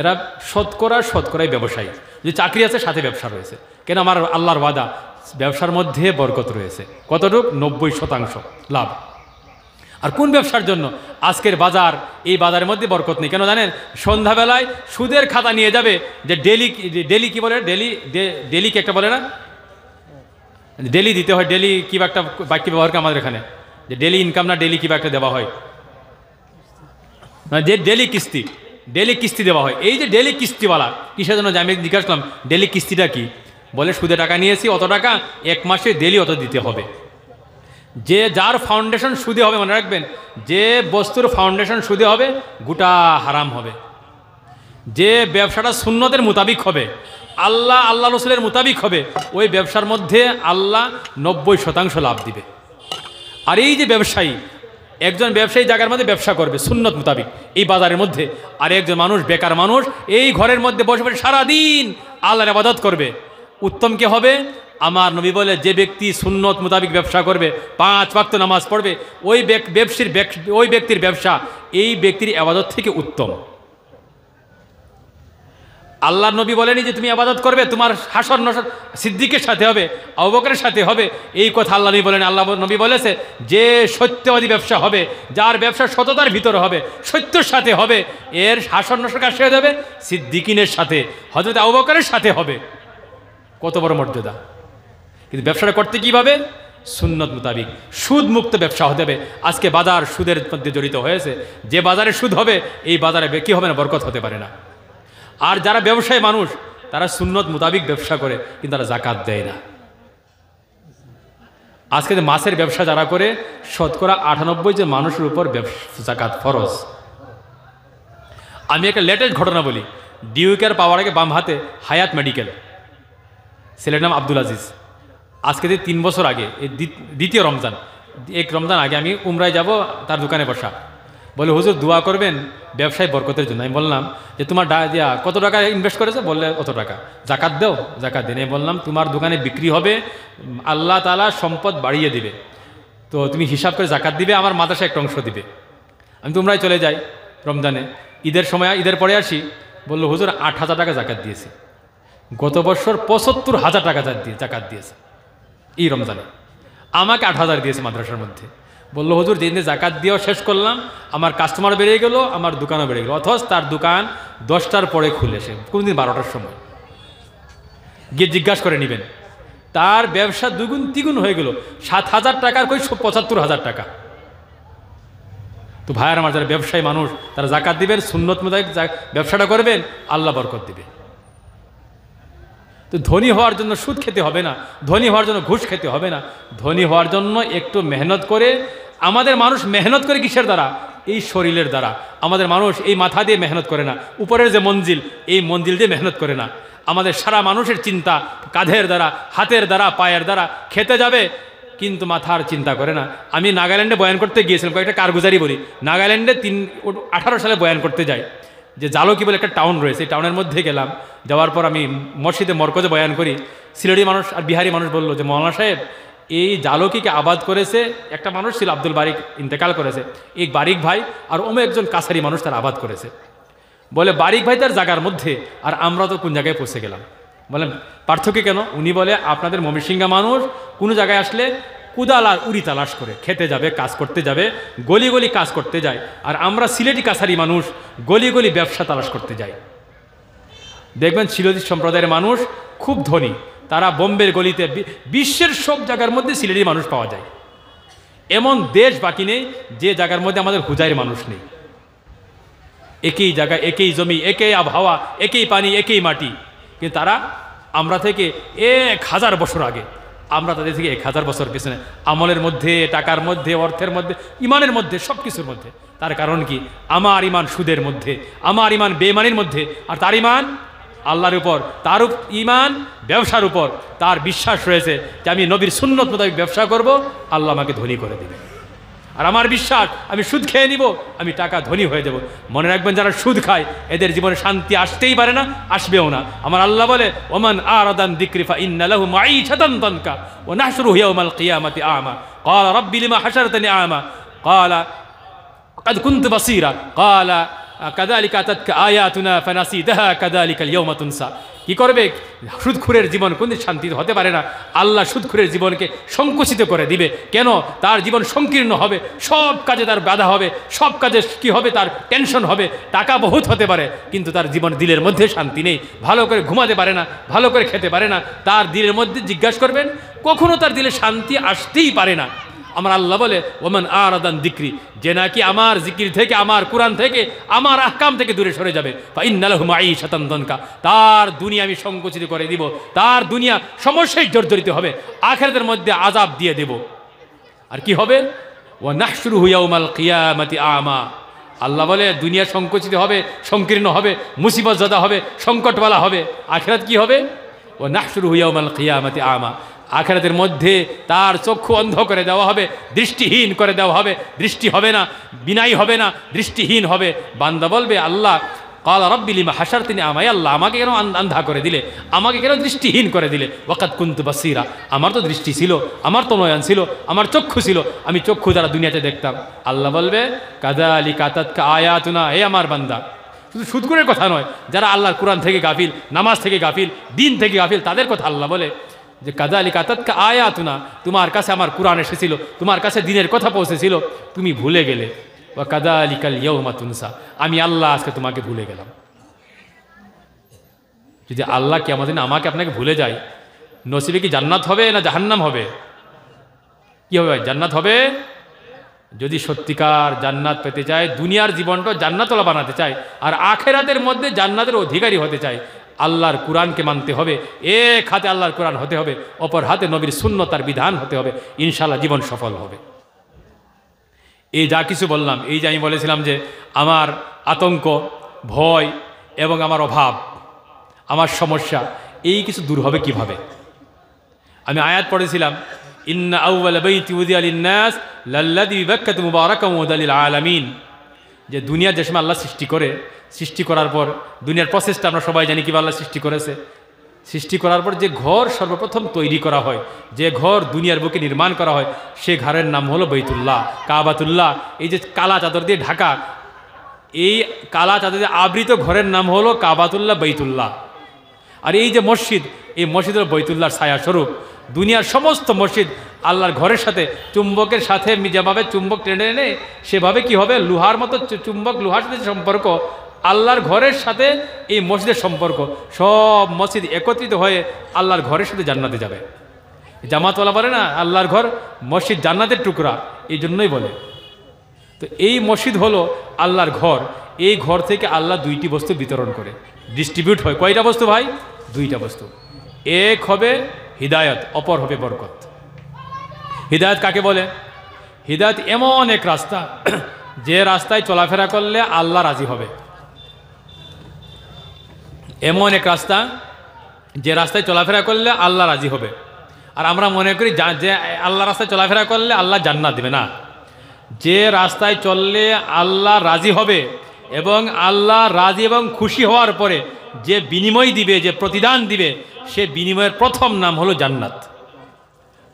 এরা শতকরাই ব্যবসায়ী। যে চাকরি আছে সাথে ব্যবসা রয়েছে। কেন? আমার আল্লাহর ওয়াদা, ব্যবসার মধ্যে বরকত রয়েছে। কতটুক? 90% লাভ। আর কোন ব্যবসার জন্য? আজকের বাজার, এই বাজারের মধ্যে বরকত নেই। কেন জানেন? সন্ধ্যাবেলায় সুদের খাতা নিয়ে যাবে, যে ডেলি কি বলে, ডেলি কি একটা বলে না, ডেলি দিতে হয়, ডেলি কি একটা বাক্য ব্যবহার করে আমাদের এখানে, যে ডেলি ইনকাম না ডেলি কি একটা দেওয়া হয়, যে ডেলি কিস্তি দেওয়া হয়। এই যে ডেলি কিস্তিওয়ালা, কিসের জন্য? আমি জিজ্ঞাসা করলাম ডেলি কিস্তিটা কি? বলে সুদে টাকা নিয়েছি অত টাকা, 1 মাসে ডেলি অত দিতে হবে। যে যার ফাউন্ডেশন সুদে হবে, মনে রাখবেন, যে বস্তুর ফাউন্ডেশন সুদে হবে গোটা হারাম হবে। যে ব্যবসাটা সুন্নতের মোতাবিক হবে, আল্লাহ রসুলের মোতাবিক হবে, ওই ব্যবসার মধ্যে আল্লাহ 90% লাভ দিবে। আর এই যে ব্যবসায়ী, একজন ব্যবসায়ী জায়গার মধ্যে ব্যবসা করবে সুন্নত মোতাবিক এই বাজারের মধ্যে, আর একজন মানুষ বেকার মানুষ এই ঘরের মধ্যে বসে বসে সারাদিন আল্লাহর ইবাদত করবে, উত্তম কে হবে? আমার নবী বলে, যে ব্যক্তি সুন্নত মোতাবিক ব্যবসা করবে, 5 ওয়াক্ত নামাজ পড়বে, ওই ব্যক্তির ব্যবসা এই ব্যক্তির ইবাদত থেকে উত্তম। আল্লাহ নবী বলেনি যে তুমি ইবাদত করবে তোমার হাসর নসর সিদ্দিকের সাথে হবে, আবু বকরের সাথে হবে, এই কথা আল্লাহ নবী বলেন। আল্লাহ নবী বলেছে যে সত্যবাদী ব্যবসা হবে, যার ব্যবসা সততার ভিতরে হবে, সত্যের সাথে হবে, এর হাসর নসর কার সাথে হবে? সিদ্দিকিনের সাথে, হযরত আবু বকরের সাথে হবে। কত বড় মর্যাদা! কিন্তু ব্যবসাটা করতে কীভাবে? সুন্নত মোতাবিক, সুদ মুক্ত ব্যবসা হতে হবে। আজকে বাজার সুদের মধ্যে জড়িত হয়েছে। যে বাজারে সুদ হবে, এই বাজারে কী হবে না? বরকত হতে পারে না। আর যারা ব্যবসায়ী মানুষ, তারা সুন্নত মোতাবিক ব্যবসা করে, কিন্তু তারা জাকাত দেয় না। আজকে যে মাছের ব্যবসা যারা করে, শতকরা 98 জন মানুষের উপর জাকাত ফরজ। আমি একটা লেটেস্ট ঘটনা বলি। ডিউকের পাওয়ার আগে বাম হাতে হায়াত মেডিকেল, ছেলের নাম আব্দুল আজিজ। আজকে যে 3 বছর আগে, এই দ্বিতীয় রমজান, এক রমজান আগে আমি উমরায় যাব, তার দোকানে বসা। বলে হুজুর দোয়া করবেন ব্যবসায় বরকতের জন্য। আমি বললাম যে তোমার কত টাকা ইনভেস্ট করেছে? বললে অত টাকা। জাকাত দাও? জাকাত দিন। আমি বললাম তোমার দোকানে বিক্রি হবে, আল্লাহ তাআলা সম্পদ বাড়িয়ে দিবে, তো তুমি হিসাব করে জাকাত দিবে, আমার মাদ্রাসায় একটা অংশ দিবে। আমি তোমরাই চলে যাই রমজানে, ঈদের সময়, ঈদের পরে আসি। বললো হুজুর 8,000 টাকা জাকাত দিয়েছে। গত বছর 75,000 টাকা জাকাত দিয়েছে এই রমজানে, আমাকে 8,000 দিয়েছে মাদ্রাসার মধ্যে। বললো হুজুর যেদিন জাকাত দিয়েও শেষ করলাম, আমার কাস্টমার বেড়ে গেল, আমার দোকানও বেড়ে গেল। অথচ তার দোকান 10টার পরে খুলে, সে কোনদিন 12টার সময়। গিয়ে জিজ্ঞাসা করে নেবেন, তার ব্যবসা 2 3 হয়ে গেল। 7,000 টাকার কই 75,000 টাকা। তো ভাইয়ার আমার যারা ব্যবসায়ী মানুষ, তারা জাকাত দিবেন, সুন্নত মোতাবেক ব্যবসাটা করবেন, আল্লাহ বরকত দিবে। তো ধনী হওয়ার জন্য সুদ খেতে হবে না, ধনী হওয়ার জন্য ঘুষ খেতে হবে না। ধনী হওয়ার জন্য একটু মেহনত করে, আমাদের মানুষ মেহনত করে কিসের দ্বারা? এই শরীরের দ্বারা। আমাদের মানুষ এই মাথা দিয়ে মেহনত করে না, উপরের যে মঞ্জিল, এই মঞ্জিল দিয়ে মেহনত করে না। আমাদের সারা মানুষের চিন্তা কাঁধের দ্বারা, হাতের দ্বারা, পায়ের দ্বারা। খেতে যাবে কিন্তু মাথার চিন্তা করে না। আমি নাগাল্যান্ডে বয়ান করতে গিয়েছিলাম, কয়েকটা কারগুজারি বলি। নাগাল্যান্ডে 18 সালে বয়ান করতে যাই, যে জালকি বলে একটা টাউন রয়েছে, এই টাউনের মধ্যে গেলাম। যাওয়ার পর আমি মসজিদে মরকজে বয়ান করি। সিলেটি মানুষ আর বিহারি মানুষ বললো যে মৌলানা সাহেব, এই জালকিকে আবাদ করেছে একটা মানুষ ছিল, আব্দুল বারিক, ইন্তেকাল করেছে। এই বারিক ভাই আর একজন কাছারি মানুষ তার আবাদ করেছে। বলে বারিক ভাই তার জায়গার মধ্যে, আর আমরা তো কোন জায়গায় পৌঁছে গেলাম। বলেন পার্থক্য কেন? উনি বলে আপনাদের ময়মনসিংহ মানুষ কোনো জায়গায় আসলে কুদাল আর উড়ি তালাশ করে খেতে যাবে, কাজ করতে যাবে, গলি গলি কাজ করতে যায়। আর আমরা সিলেটি কাছারি মানুষ গলি গলি ব্যবসা তালাশ করতে যাই। দেখবেন সিলেটি সম্প্রদায়ের মানুষ খুব ধনী, তারা বোম্বের গলিতে, বিশ্বের সব জায়গার মধ্যে সিলেটি মানুষ পাওয়া যায়। এমন দেশ বাকি নেই যে জায়গার মধ্যে আমাদের হুজাইর মানুষ নেই। একই জায়গা, একই জমি, একই আবহাওয়া, একই পানি, একই মাটি, কিন্তু তারা আমরা থেকে 1000 বছর আগে, আমরা তাদের থেকে 1000 বছর পিছনে, আমলের মধ্যে, টাকার মধ্যে, অর্থের মধ্যে, ইমানের মধ্যে, সব কিছুর মধ্যে। তার কারণ কি? আমার ইমান সুদের মধ্যে, আমার ইমান বেঈমানির মধ্যে, আর তার ইমান আল্লাহর উপর, তার ইমান ব্যবসার উপর। তার বিশ্বাস রয়েছে যে আমি নবীর সুন্নত মোতাবেক ব্যবসা করব, আল্লাহ আমাকে ধনী করে দেবে। আর আমার বিশ্বাস আমি সুদ খেয়ে নিব, আমি টাকা ধনী হয়ে যাব। মনে রাখবেন, যারা সুদ খায় এদের জীবনে শান্তি আসতেই পারে না, আসবেও না। আমার আল্লাহ বলে, ওমান আরাদান যিকরি ফাইন্না লাহু মাঈশাতান দানকা ওয়া নাহশুরুহু ইয়াওমাল কিয়ামাতি আ'মা ক্বালা রাব্বি লিমা হাশারতানি আ'মা ক্বালা ক্বাদ কুনতু বাসীরা ক্বালা কাযালিকা আতাতকা আয়াতুনা ফানাসিতাহা কাযালিকাল ইয়াওমা তুনসা। কি করবে? সুদখুরের জীবন কোনদিন শান্তি হতে পারে না। আল্লাহ সুদখুরের জীবনকে সংকুচিত করে দিবে। কেন? তার জীবন সংকীর্ণ হবে, সব কাজে তার বাধা হবে, সব কাজে কি হবে? তার টেনশন হবে। টাকা বহুত হতে পারে, কিন্তু তার জীবন দিলের মধ্যে শান্তি নেই। ভালো করে ঘুমাতে পারে না, ভালো করে খেতে পারে না। তার দিলের মধ্যে জিজ্ঞাসা করবেন, কখনো তার দিলে শান্তি আসতেই পারে না। আমার আল্লাহ বলে, ওমান আরাদান যিকরি, যে নাকি আমার জিকির থেকে, আমার কোরআন থেকে, আমার আহকাম থেকে দূরে সরে যাবে, ফাইন্না লাহু মাঈশাতান দনকা, তার দুনিয়া আমি সংকুচিত করে দিব, তার দুনিয়া সমস্যায় জর্জরিত হবে, আখিরাতের মধ্যে আযাব দিয়ে দেব। আর কি হবে? ওয়া নাহশুরুহু ইয়াউমাল কিয়ামাতি আমা, আল্লাহ বলে দুনিয়া সংকুচিত হবে, সংকীর্ণ হবে, মুসিবত জাদা হবে, সংকটওয়ালা হবে। আখিরাত কি হবে? ওয়া নাহশুরুহু ইয়াউমাল কিয়ামাতি আমা, আখিরাতের মধ্যে তার চক্ষু অন্ধ করে দেওয়া হবে, দৃষ্টিহীন করে দেওয়া হবে। দৃষ্টি হবে না, বিনাই হবে না, দৃষ্টিহীন হবে। বান্দা বলবে, আল্লাহ ক্বালা রাব্বি লিমা হাশারতিনি আমা, আল্লাহ আমাকে কেন আন্ধা করে দিলে, আমাকে কেন দৃষ্টিহীন করে দিলে? ওয়াকাদ কুনতু বাসীরা, আমার তো দৃষ্টি ছিল, আমার তো নয়ন ছিল, আমার চক্ষু ছিল, আমি চক্ষু দ্বারা দুনিয়াতে দেখতাম। আল্লাহ বলবে, কাযালিকা আতাতকা আয়াতুনা, হে আমার বান্দা, শুধু সুদখোরের কথা নয়, যারা আল্লাহর কোরআন থেকে গাফিল, নামাজ থেকে গাফিল, দিন থেকে গাফিল, তাদের কথা আল্লাহ বলে যে কাযালিকা আতাতকা আয়াতুনা, তোমার কাছে আমার কোরআন এসেছিল, তোমার কাছে দিনের কথা পৌঁছেছিল, তুমি ভুলে গেলে। ওয়া কাযালিকাল ইয়াউমা তুনসা, আমি আল্লাহ আজকে তোমাকে ভুলে গেলাম। যদি আল্লাহ কিয়ামতের দিন আমাকে আপনাকে ভুলে যায়, নসিবে কি জান্নাত হবে না জাহান্নাম হবে? কি হবে ভাই? জান্নাত হবে। যদি সত্যিকার জান্নাত পেতে চায়, দুনিয়ার জীবনটা জান্নাতওয়ালা বানাতে চায়, আর আখিরাতের মধ্যে জান্নাতের অধিকারী হতে চায়, আল্লাহর কোরআনকে মানতে হবে। এক হাতে আল্লাহর কোরআন হতে হবে, অপর হাতে নবীর সুন্নাত তার বিধান হতে হবে। ইনশাআল্লাহ জীবন সফল হবে। এই যা কিছু বললাম, এই যে আমি বলেছিলাম যে আমার আতঙ্ক, ভয় এবং আমার অভাব, আমার সমস্যা, এই কিছু দূর হবে কিভাবে? আমি আয়াত পড়েছিলাম, ইন্না আউওয়ালা বাইতি উযিয়া লিন-নাস লাল্লাযী বিবাক্কাতা মুবারাকান ওয়া হুদাল লিল আলামিন, যে দুনিয়া যে সময় আল্লাহ সৃষ্টি করে, সৃষ্টি করার পর দুনিয়ার প্রসেসটা আমরা সবাই জানি কীভাবে আল্লাহ সৃষ্টি করেছে। সৃষ্টি করার পর যে ঘর সর্বপ্রথম তৈরি করা হয়, যে ঘর দুনিয়ার বুকে নির্মাণ করা হয়, সে ঘরের নাম হলো বাইতুল্লাহ, কাবাতুল্লাহ। এই যে কালা চাদর দিয়ে ঢাকা, এই কালা চাদর দিয়ে আবৃত ঘরের নাম হলো কাবাতুল্লাহ, বাইতুল্লাহ। আর এই যে মসজিদ, এই মসজিদ হলো বাইতুল্লাহর ছায়া স্বরূপ। দুনিয়ার সমস্ত মসজিদ আল্লাহর ঘরের সাথে, চুম্বকের সাথে যেভাবে চুম্বক টেনে এনে, সেভাবে কি হবে? লোহার মতো চুম্বক, লোহার সাথে সম্পর্ক, আল্লাহর ঘরের সাথে এই মসজিদের সম্পর্ক। সব মসজিদ একত্রিত হয়ে আল্লাহর ঘরের সাথে জান্নাতে যাবে। জামাতওয়ালা বলে না আল্লাহর ঘর মসজিদ জান্নাতের টুকরা, এই জন্যই বলে। তো এই মসজিদ হলো আল্লাহর ঘর। এই ঘর থেকে আল্লাহ দুইটি বস্তু বিতরণ করে, ডিস্ট্রিবিউট হয়। কয়টা বস্তু ভাই? দুইটা বস্তু। এক হবে হিদায়াত, অপর হবে বরকত। হিদায়াত কাকে বলে? হিদায়াত এমন এক রাস্তা, যে রাস্তায় চলাফেরা করলে আল্লাহ রাজি হবে। এমন এক রাস্তা, যে রাস্তায় চলাফেরা করলে আল্লাহ রাজি হবে। আর আমরা মনে করি যে আল্লাহ রাস্তায় চলাফেরা করলে আল্লাহ জান্নাত দেবে না। যে রাস্তায় চললে আল্লাহ রাজি হবে, এবং আল্লাহ রাজি এবং খুশি হওয়ার পরে যে বিনিময় দিবে, যে প্রতিদান দিবে, সে বিনিময়ের প্রথম নাম হলো জান্নাত।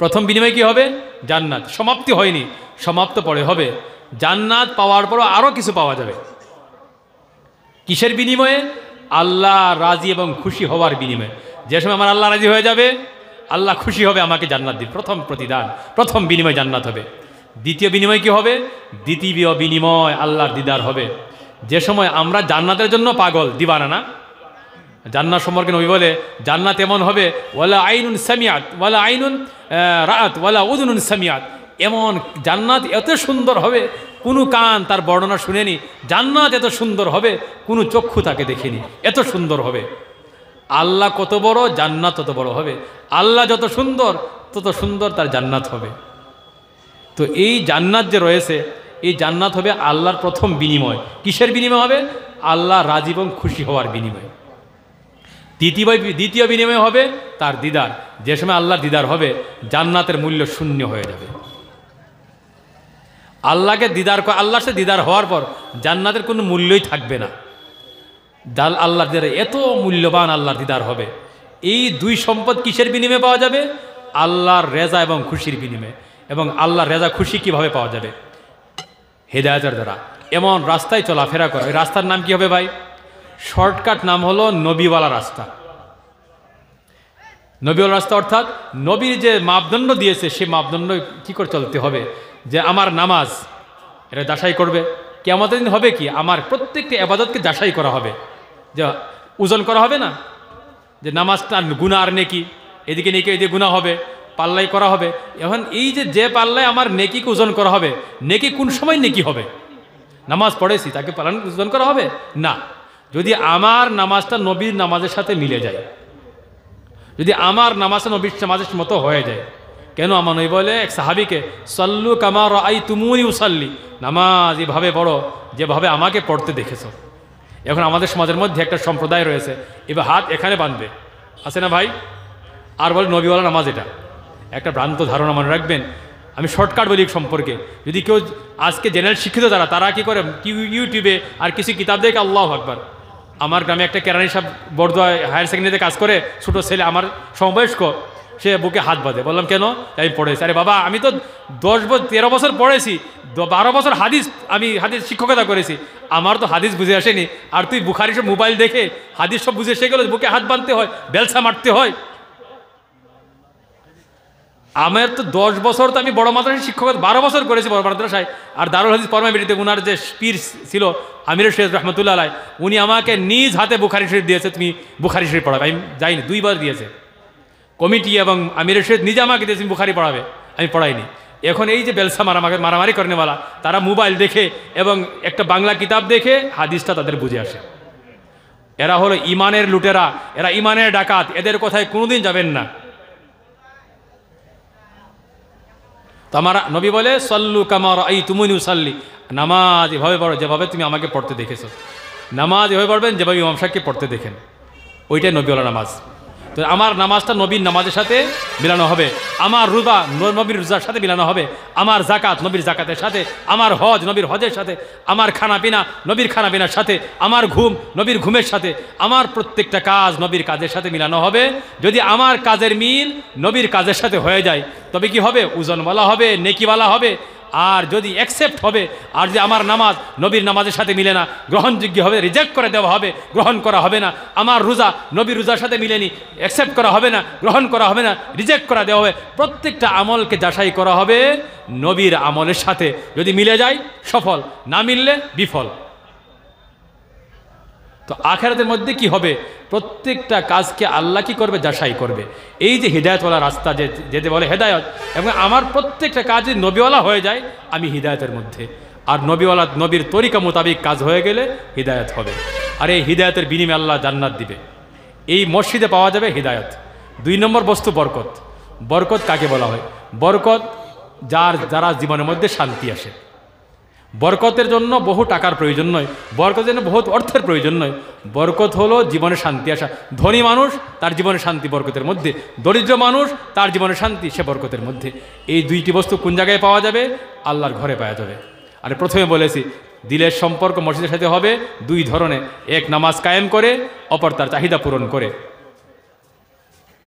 প্রথম বিনিময় কি হবে? জান্নাত। সমাপ্তি হয়নি, সমাপ্ত পরে হবে। জান্নাত পাওয়ার পরও আরও কিছু পাওয়া যাবে। কিসের বিনিময়ে? আল্লাহ রাজি এবং খুশি হওয়ার বিনিময়ে। যে সময় আমার আল্লাহ রাজি হয়ে যাবে, আল্লাহ খুশি হবে, আমাকে জান্নাত দিবে। প্রথম প্রতিদান, প্রথম বিনিময় জান্নাত হবে। দ্বিতীয় বিনিময় কি হবে? দ্বিতীয় বিনিময় আল্লাহর দিদার হবে। যে সময় আমরা জান্নাতের জন্য পাগল, দিবানা না? জান্নাত সম্পর্কে নবী বলে, জান্নাত এমন হবে, ওয়ালা আইনুন সামিয়াত ওয়ালা আইনুন রাআত ওয়ালা উযুনুন সামিয়াত, এমন জান্নাত এত সুন্দর হবে, কোনো কান তার বর্ণনা শুনেনি। জান্নাত এত সুন্দর হবে, কোনো চক্ষু তাকে দেখেনি, এত সুন্দর হবে। আল্লাহ কত বড়, জান্নাত তত বড় হবে। আল্লাহ যত সুন্দর, তত সুন্দর তার জান্নাত হবে। তো এই জান্নাত যে রয়েছে, এই জান্নাত হবে আল্লাহর প্রথম বিনিময়। কিসের বিনিময় হবে? আল্লাহ রাজি এবং খুশি হওয়ার বিনিময়। দ্বিতীয় বিনিময় হবে তার দিদার। যে সময় আল্লাহর দিদার হবে, জান্নাতের মূল্য শূন্য হয়ে যাবে। আল্লাহর সাথে দিদার হওয়ার পর জান্নাতের কোনো মূল্যই থাকবে না। আল্লাহর দিদার এত মূল্যবান, আল্লাহর দিদার হবে। এই দুই সম্পদ কিসের বিনিময়ে পাওয়া যাবে? আল্লাহর রেজা এবং খুশির বিনিময়ে। এবং আল্লাহর রেজা খুশি কিভাবে পাওয়া যাবে? হেদায়েতের দ্বারা। এমন রাস্তায় চলাফেরা করে। ওই রাস্তার নাম কি হবে ভাই? শর্টকাট নাম হলো নবীওয়ালা রাস্তা। নবীর রাস্তা অর্থাৎ নবীর যে মাপদণ্ড দিয়েছে সেই মাপদণ্ড কী করে চলতে হবে, যে আমার নামাজ এটা যাচাই করবে। কিয়ামতের দিন হবে কি, আমার প্রত্যেকটি আবাদতকে যাচাই করা হবে, যে ওজন করা হবে না, যে নামাজটা গুনাহ আর নেকি, এদিকে নেকি এদিকে গুনাহ হবে, পাল্লাই করা হবে। এখন এই যে পাল্লায় আমার নেকিকে ওজন করা হবে, নেকি কোন সময় নেকি হবে? নামাজ পড়েছি তাকে পালন ওজন করা হবে না। যদি আমার নামাজটা নবীর নামাজের সাথে মিলে যায়, যদি আমার নামাজটা নবীর নামাজের মতো হয়ে যায়, কেন আমার নবী বলে এক সাহাবীকে, সল্লু কামা রাআইতুমুনি উসাল্লি, নামাজ এভাবে পড়ো যেভাবে আমাকে পড়তে দেখেছো। এখন আমাদের সমাজের মধ্যে একটা সম্প্রদায় রয়েছে, এবার হাত এখানে বাঁধবে, আছে না ভাই, আর বলে নবীওয়ালা নামাজ। এটা একটা ভ্রান্ত ধারণা, মনে রাখবেন। আমি শর্টকাট বলি সম্পর্কে, যদি কেউ আজকে জেনারেল শিক্ষিত তারা কি করে, ইউটিউবে আর কিছু কিতাব দেখে আল্লাহু আকবার। আমার গ্রামে একটা কেরানি সাহেব বড়দোয়া হায়ার সেকেন্ডারিতে কাজ করে, ছোটো ছেলে আমার সমবয়স্ক, সে বুকে হাত বাঁধে। বললাম কেন? আমি পড়েছি। আরে বাবা, আমি তো 13 বছর পড়েছি, 12 বছর আমি হাদিস শিক্ষকতা করেছি, আমার তো হাদিস বুঝে আসেনি, আর তুই বুখারি সব মোবাইল দেখে হাদিস সব বুঝে এসে গেল, বুকে হাত বাঁধতে হয়, বেলসা মারতে হয়। আমার তো 10 বছর তো আমি বড় মাদ্রাসায় শিক্ষকতা 12 বছর করেছি বড় মাদ্রাসায়। আর দারুল হাদিস পরমাবিডিতে উনার যে পীর ছিল আমির শরীফ রহমতুল্লাহ আলাই, উনি আমাকে নিজ হাতে বুখারি শরীফ দিয়েছে, তুমি বুখারি শরীফ পড়াবে। আমি যাইনি, 2 বার দিয়েছে কমিটি এবং আমির শরীফ নিজে আমাকে দিয়েছে বুখারি পড়াবে, আমি পড়াইনি। এখন এই যে বেলসা মারামারি করেনেওয়ালা, তারা মোবাইল দেখে এবং একটা বাংলা কিতাব দেখে হাদিসটা তাদের বুঝে আসে। এরা হলো ইমানের লুটেরা, এরা ইমানের ডাকাত, এদের কথায় কোনোদিন যাবেন না। তো আমার নবী বলে, সল্লু কামা রাআইতুমুনি উসাল্লি, নামাজ এভাবে পড়ো যেভাবে তুমি আমাকে পড়তে দেখেছো। নামাজ এভাবে পড়বেন যেভাবে ইমাম সাহেবকে পড়তে দেখেন, ওইটাই নবীওয়ালা নামাজ। তো আমার নামাজটা নবীর নামাজের সাথে মিলানো হবে, আমার রোজা নবীর রোজার সাথে মিলানো হবে, আমার জাকাত নবীর জাকাতের সাথে, আমার হজ নবীর হজের সাথে, আমার খানাপিনা নবীর খানাপিনার সাথে, আমার ঘুম নবীর ঘুমের সাথে, আমার প্রত্যেকটা কাজ নবীর কাজের সাথে মিলানো হবে। যদি আমার কাজের মিল নবীর কাজের সাথে হয়ে যায়, তবে কি হবে? ওজনওয়ালা হবে, নেকিওয়ালা হবে। আর যদি অ্যাকসেপ্ট হবে, আর যে আমার নামাজ নবীর নামাজের সাথে মিলে না, গ্রহণযোগ্য হবে, রিজেক্ট করে দেওয়া হবে, গ্রহণ করা হবে না। আমার রোজা নবীর রোজার সাথে মিলেনি, অ্যাকসেপ্ট করা হবে না, গ্রহণ করা হবে না, রিজেক্ট করা দেওয়া হবে। প্রত্যেকটা আমলকে যাচাই করা হবে নবীর আমলের সাথে, যদি মিলে যায় সফল, না মিললে বিফল। তো আখিরাতের মধ্যে কি হবে? প্রত্যেকটা কাজকে আল্লাহ কি করবে? যাচাই করবে। এই যে হিদায়তওয়ালা রাস্তা, যেতে বলে হেদায়ত, এবং আমার প্রত্যেকটা কাজ যদি নবীওয়ালা হয়ে যায়, আমি হিদায়তের মধ্যে। আর নবীর তরিকা মোতাবিক কাজ হয়ে গেলে হিদায়ত হবে। আর এই হিদায়তের বিনিময়ে আল্লাহ জান্নাত দিবে। এই মসজিদে পাওয়া যাবে হিদায়ত। 2 নম্বর বস্তু বরকত। বরকত কাকে বলা হয়? বরকত যারা জীবনের মধ্যে শান্তি আসে। বরকতের জন্য বহু টাকার প্রয়োজন নয়, বরকতের জন্য বহুত অর্থের প্রয়োজন নয়। বরকত হলো জীবনে শান্তি আসা। ধনী মানুষ তার জীবনে শান্তি বরকতের মধ্যে, দরিদ্র মানুষ তার জীবনে শান্তি সে বরকতের মধ্যে। এই 2টি বস্তু কোন জায়গায় পাওয়া যাবে? আল্লাহর ঘরে পাওয়া যাবে। আর প্রথমে বলেছি দিলের সম্পর্ক মসজিদের সাথে হবে 2 ধরনের, এক নামাজ কায়েম করে, অপর তার চাহিদা পূরণ করে।